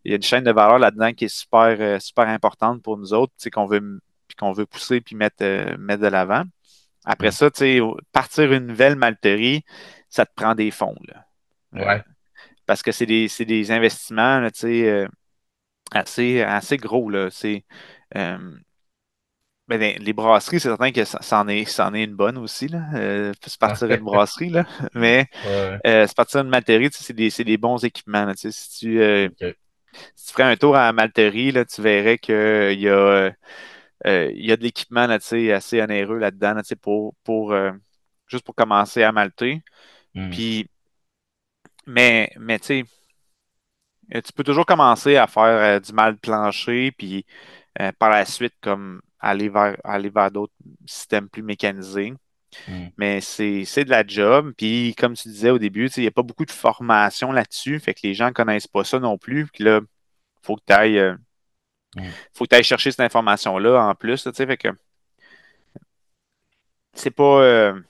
Il y a une chaîne de valeur là-dedans qui est super importante pour nous autres, tu sais, qu'on veut pousser puis mettre de l'avant. Après Mhm. ça, tu sais, partir une nouvelle malterie, ça te prend des fonds, là. Ouais. Parce que c'est des investissements, là, tu sais, assez gros, là. Ben, les brasseries, c'est certain que c'en est une bonne aussi, là. Se partir une Ouais. brasserie, là. Mais Ouais. se partir une malterie, tu sais, c'est des bons équipements, là. Tu sais, OK. si tu ferais un tour à la malterie, là, tu verrais qu'il y a de l'équipement, là, tu sais, assez onéreux là-dedans, là, tu sais, juste pour commencer à malter. Mhm. Puis, mais tu sais, tu peux toujours commencer à faire du mal plancher, puis par la suite, comme aller vers d'autres systèmes plus mécanisés. Mhm. Mais c'est de la job. Puis, comme tu disais au début, tu sais, il n'y a pas beaucoup de formation là-dessus. Fait que les gens ne connaissent pas ça non plus. Puis là, il faut que tu ailles, Mhm. faut que tu chercher cette information-là en plus, là, tu sais. Fait que c'est pas, euh,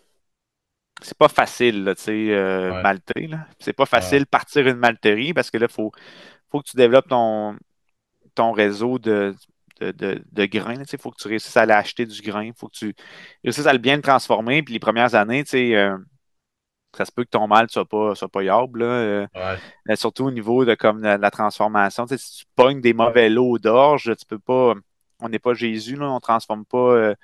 c'est pas facile, là, tu sais, Ouais. malter, là. C'est pas Ouais. facile partir une malterie parce que là, faut que tu développes ton réseau de grains. Il faut que tu réussisses à aller acheter du grain. Il faut que tu réussisses à le bien le transformer. Puis les premières années, tu sais, ça se peut que ton mal ne soit pas yable, là, Ouais. surtout au niveau de comme la transformation. Tu sais, si tu pognes des mauvais lots d'orge, tu peux pas. On n'est pas Jésus, là, on ne transforme pas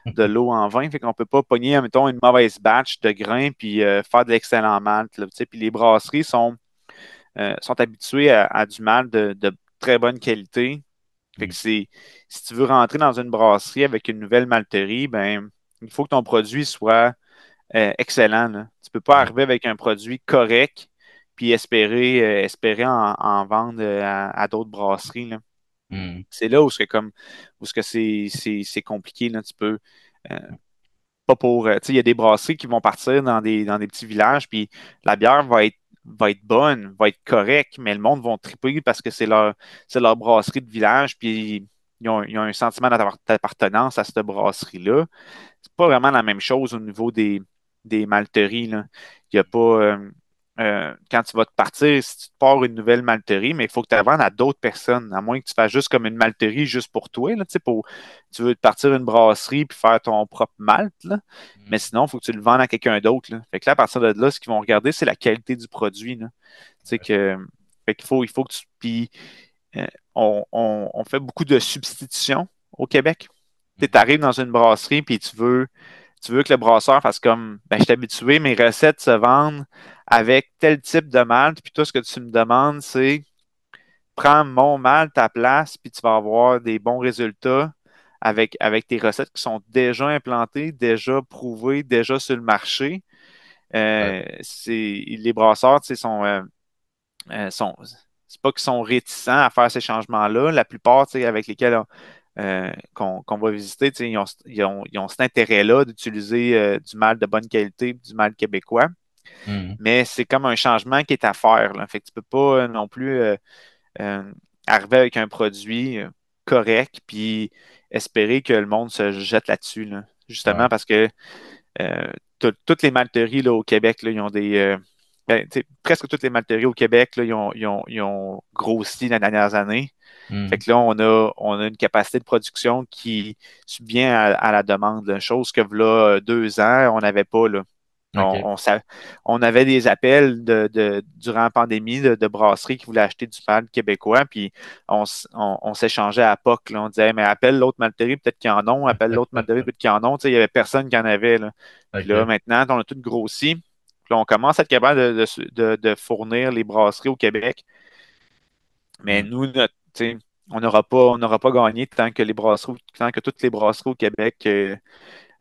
de l'eau en vin. Fait qu'on ne peut pas pogner, mettons, une mauvaise batch de grains puis faire de l'excellent malt, là, tu sais. Puis les brasseries sont habituées à du malt de très bonne qualité. Fait que Mhm. si tu veux rentrer dans une brasserie avec une nouvelle malterie, ben, il faut que ton produit soit excellent, là. Tu peux pas Ouais. arriver avec un produit correct puis espérer en vendre à d'autres brasseries, là. Mhm. C'est là où c'est compliqué, là. Tu peux euh, pas pour. Tu sais, il y a des brasseries qui vont partir dans des petits villages, puis la bière va être bonne, va être correcte, mais le monde va triper parce que c'est leur brasserie de village, puis ils ont un sentiment d'appartenance à cette brasserie-là. C'est pas vraiment la même chose au niveau des malteries, là. Il y a pas. Quand tu vas te partir, si tu te pars une nouvelle malterie, mais il faut que tu la vendes à d'autres personnes, à moins que tu fasses juste comme une malterie juste pour toi, là, tu sais, tu veux te partir une brasserie puis faire ton propre malt, là. Mais Mhm. sinon, il faut que tu le vendes à quelqu'un d'autre, là. Fait que là, à partir de là, ce qu'ils vont regarder, c'est la qualité du produit, là. Tu sais que, fait qu'il faut que tu. Puis, euh, on fait beaucoup de substitutions au Québec. Tu Mhm. arrives dans une brasserie puis tu veux que le brasseur fasse comme ben, je suis habitué, mes recettes se vendent avec tel type de malt, puis tout ce que tu me demandes, c'est prends mon malt à place, puis tu vas avoir des bons résultats avec tes recettes qui sont déjà implantées, déjà prouvées, déjà sur le marché. Ouais. Les brasseurs, tu sais, sont c'est pas qu'ils sont réticents à faire ces changements-là. La plupart, tu sais, avec lesquels qu'on va visiter, tu sais, ils ont cet intérêt-là d'utiliser du malt de bonne qualité, du malt québécois. Mhm. Mais c'est comme un changement qui est à faire, là. Fait que tu peux pas non plus euh, arriver avec un produit correct puis espérer que le monde se jette là-dessus, là. Justement Ouais. parce que toutes les malteries là, au Québec, là, ils ont ben, tu sais, presque toutes les malteries au Québec, là, ils ont grossi les dernières années. Fait Mhm. que là, on a une capacité de production qui subvient à la demande, là. Chose que là, 2 ans, on n'avait pas, là. OK. On avait des appels durant la pandémie de brasseries qui voulaient acheter du malt québécois, puis on s'échangeait à POC, là. On disait, mais appelle l'autre malterie, peut-être qu'ils en ont, appelle l'autre malterie, peut-être qu'ils en ont. Tu sais, il n'y avait personne qui en avait, là. Puis là, OK. maintenant, on a tout grossi. Puis là, on commence à être capable de fournir les brasseries au Québec. Mais Mhm. nous, tu sais, on n'aura pas gagné tant que toutes les brasseries au Québec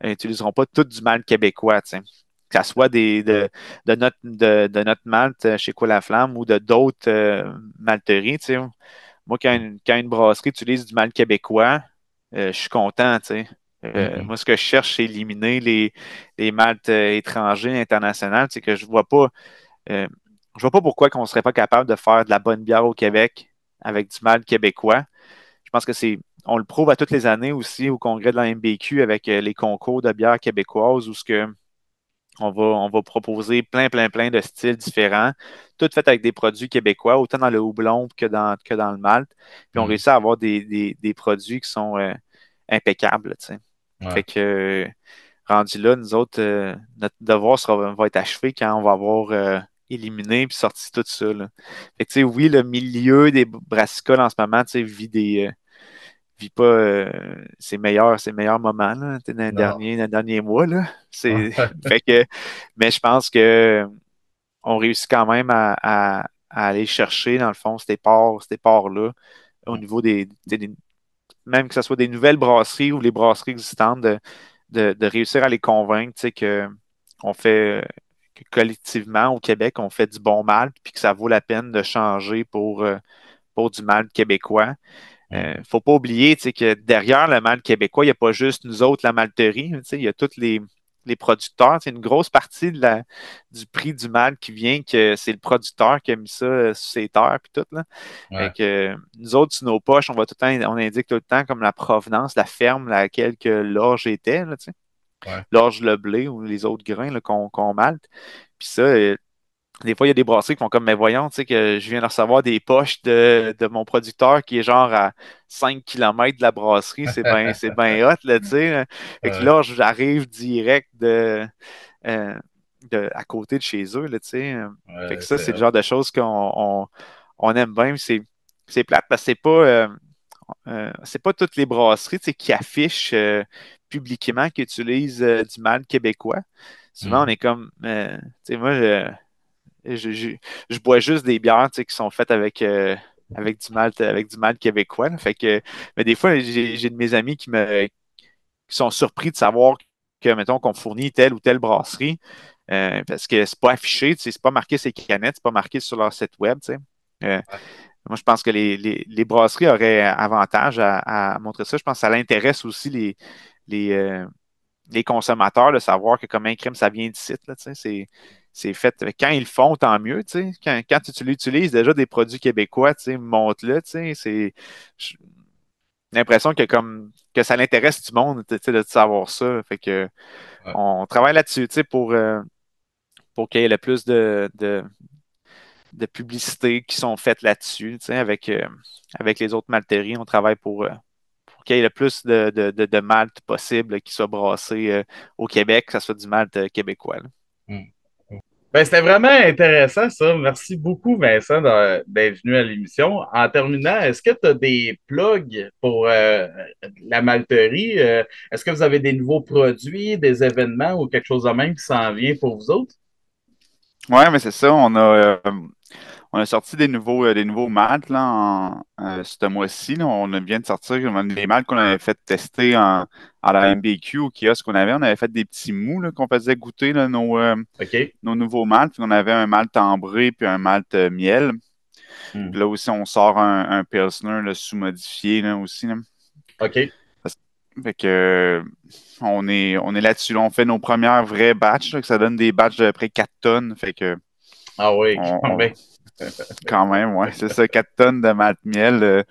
n'utiliseront pas tout du malt québécois, tu sais. Que ça soit de notre malt chez Quoi la Flamme ou de d'autres malteries, tu sais. Moi, quand une brasserie utilise du malt québécois, je suis content, tu sais. Mhm. Moi, ce que je cherche, c'est éliminer les maltes étrangers, internationaux. C'est que euh, je vois pas pourquoi qu'on serait pas capable de faire de la bonne bière au Québec avec du malt québécois. Je pense que on le prouve à toutes les années aussi au congrès de la MBQ avec les concours de bière québécoise où on va proposer plein, plein, plein de styles différents, tout fait avec des produits québécois, autant dans le houblon que dans le malt. Puis on Mhm. réussit à avoir des produits qui sont impeccables, tu sais. Fait Ouais. que rendu là, nous autres, notre devoir va être achevé quand on va avoir éliminé puis sorti tout ça, là. Fait que, tu sais, oui, le milieu des brassicoles en ce moment, tu sais, vit pas ses meilleurs moments là, tu sais, Non. dans les derniers mois. Là. Ouais. Fait que, mais je pense que on réussit quand même à aller chercher, dans le fond, ces parts-là, au niveau même que ce soit des nouvelles brasseries ou les brasseries existantes, de réussir à les convaincre, tu sais, on fait que collectivement au Québec, on fait du bon malt, puis que ça vaut la peine de changer pour du malt québécois. Mhm. Faut pas oublier, tu sais, que derrière le malt québécois, il n'y a pas juste nous autres, la malterie. Tu sais, il y a tous les producteurs. C'est une grosse partie du prix du malt qui vient que c'est le producteur qui a mis ça sur ses terres puis tout, là. Fait Ouais. que, nous autres, sur nos poches, on indique tout le temps comme la provenance, la ferme laquelle que l'orge était, là, tu sais. Ouais. L'orge, le blé ou les autres grains là, qu'on malte. Puis ça, des fois, il y a des brasseries qui font comme, mais voyons, tu sais, que je viens de recevoir des poches de mon producteur qui est genre à 5 kilomètres de la brasserie. C'est ben hot, là, tu sais. Fait que Ouais. là, j'arrive direct euh, à côté de chez eux, là, tu sais. Fait que Ouais, ça, c'est c'est le hot. genre de choses qu'on aime bien. Puis c'est plate parce que c'est pas toutes les brasseries, tu sais, qui affichent publiquement qu'ils utilisent du malt québécois. Souvent, on Mhm. est comme, tu sais, moi, je bois juste des bières, tu sais, qui sont faites avec du malt québécois, là. Fait que, mais des fois, j'ai de mes amis qui sont surpris de savoir que, mettons, qu'on fournit telle ou telle brasserie, parce que c'est pas affiché, tu sais, c'est pas marqué sur les canettes, c'est pas marqué sur leur site web, tu sais. Ouais. Moi, je pense que les brasseries auraient avantage à montrer ça. Je pense que ça l'intéresse aussi les consommateurs de savoir que comme un crime, ça vient d'ici, là, tu sais. c'est fait. Quand ils le font, tant mieux, tu sais. Quand tu utilises déjà des produits québécois, tu sais, montre-le, tu sais. J'ai l'impression que ça l'intéresse du monde, tu sais, de savoir ça. Fait que Ouais. on travaille là-dessus, tu sais, pour qu'il y ait le plus de publicités qui sont faites là-dessus, tu sais, avec les autres malteries. On travaille pour qu'il y ait le plus de malt possible qui soit brassé au Québec, que ce soit du malt québécois, là. Mm. Ben, c'était vraiment intéressant, ça. Merci beaucoup, Vincent, d'être venu à l'émission. En terminant, est-ce que tu as des plugs pour la malterie? Est-ce que vous avez des nouveaux produits, des événements ou quelque chose de même qui s'en vient pour vous autres? Ouais, mais c'est ça. On a sorti des nouveaux malts là, ce mois-ci, là. On vient de sortir les malts qu'on avait fait tester à la MBQ au kiosque qu'on avait. On avait fait des petits mous là, qu'on faisait goûter là, OK. nos nouveaux malts. Puis on avait un malt ambré puis un malt miel. Hmm. Puis là aussi, on sort un Pilsner là, sous-modifié là, aussi, là. OK. Parce- Fait que, on est là-dessus, là. On fait nos premières vraies batches, là, que ça donne des batches de près 4 tonnes. Fait que, Ah oui, on, quand on- même. quand même, ouais, c'est ça, 4 tonnes de malt miel,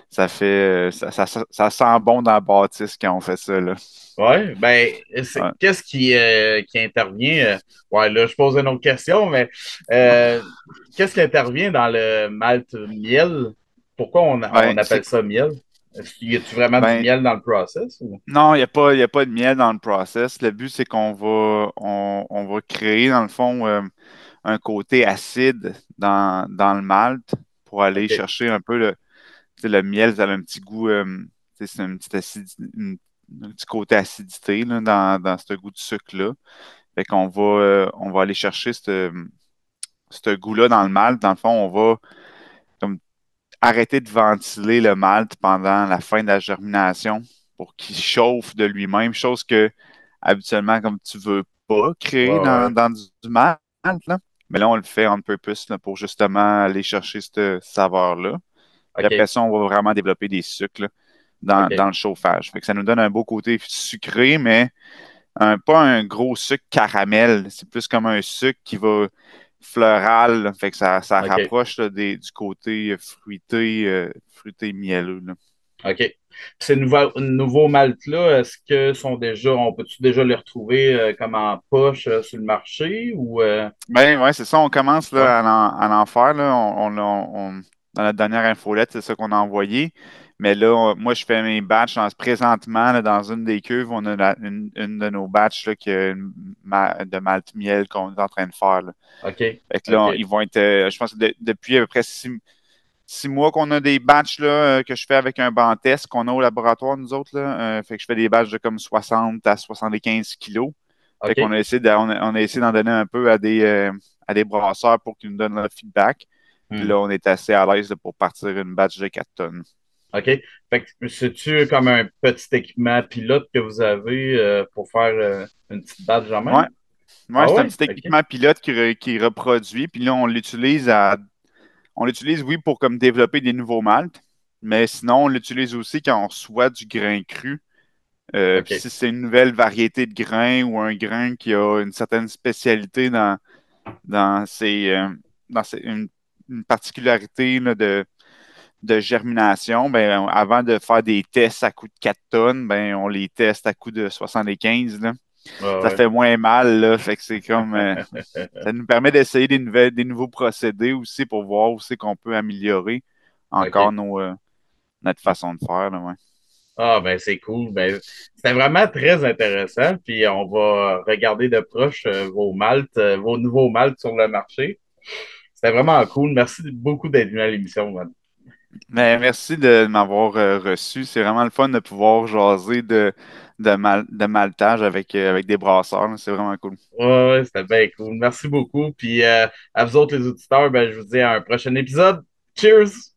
ça fait, ça sent bon dans la bâtisse quand on fait ça, là. Ouais, ben, Ouais. qu'est-ce qui intervient? Ouais, là, je pose une autre question, mais euh, qu'est-ce qui intervient dans le malt miel? Pourquoi on Ben, appelle ça miel? Y a-tu vraiment du ben, miel dans le process? Ou? non, il y a pas de miel dans le process. Le but, c'est on va créer, dans le fond, un côté acide dans le malt pour aller OK. chercher un peu tu sais, le miel, ça a un petit goût, tu sais, c'est un petit, un petit côté acidité là, dans ce goût de sucre-là. Fait on va aller chercher ce goût-là dans le malt. Dans le fond, on va comme arrêter de ventiler le malt pendant la fin de la germination pour qu'il chauffe de lui-même, chose que habituellement, comme tu veux pas créer Ouais, ouais. dans du malt, là. Mais là, on le fait on purpose là, pour justement aller chercher cette saveur-là. Puis après OK. ça, on va vraiment développer des sucres là, OK. dans le chauffage. Fait que ça nous donne un beau côté sucré, mais pas un gros sucre caramel. C'est plus comme un sucre qui va floral, là. Fait que ça OK. rapproche là, du côté fruité mielleux, là. OK. Ces nouveaux maltes-là, est-ce que sont déjà, on peut-tu déjà les retrouver comme en poche sur le marché ou Ben ouais, c'est ça, on commence ouais? là, à en faire. Là. Dans la dernière infolette, c'est ça qu'on a envoyé. Mais là, moi, je fais mes batchs présentement là, dans une des cuves. On a une de nos batchs là, qui a de malt miel qu'on est en train de faire, là. OK. Fait que là, OK. ils vont être, je pense que depuis à peu près 6 mois qu'on a des batchs là, que je fais avec un banc test qu'on a au laboratoire, nous autres. Là. Fait que je fais des batchs de comme 60 à 75 kilos. Fait qu'on OK. a essayé on a essayé d'en donner un peu à des brasseurs pour qu'ils nous donnent leur feedback. Puis Hmm. là, on est assez à l'aise là, pour partir une batch de 4 tonnes. OK. Fait que c'est-tu comme un petit équipement pilote que vous avez pour faire une petite badge en Ouais, même? ouais, Ah c'est un ouais? petit OK. équipement pilote qui reproduit. Puis là, on l'utilise, oui, pour comme développer des nouveaux maltes. Mais sinon, on l'utilise aussi quand on reçoit du grain cru. Puis OK. si c'est une nouvelle variété de grain ou un grain qui a une certaine spécialité dans une particularité là, de germination, ben, avant de faire des tests à coût de 4 tonnes, ben, on les teste à coût de 75 là. Ouais, Ça ouais. fait moins mal, là. Fait que c'est comme ça nous permet d'essayer des nouveaux procédés aussi pour voir où c'est qu'on peut améliorer encore OK. notre façon de faire, là, ouais. Ah, ben c'est cool. Ben, c'était vraiment très intéressant. Puis on va regarder de proche vos maltes, vos nouveaux maltes sur le marché. C'était vraiment cool. Merci beaucoup d'être venu à l'émission, man. Mais merci de m'avoir reçu. C'est vraiment le fun de pouvoir jaser de maltage avec des brasseurs, là. C'est vraiment cool. Ouais, ouais, c'était bien cool. Merci beaucoup. Puis à vous autres, les auditeurs, ben, je vous dis à un prochain épisode. Cheers!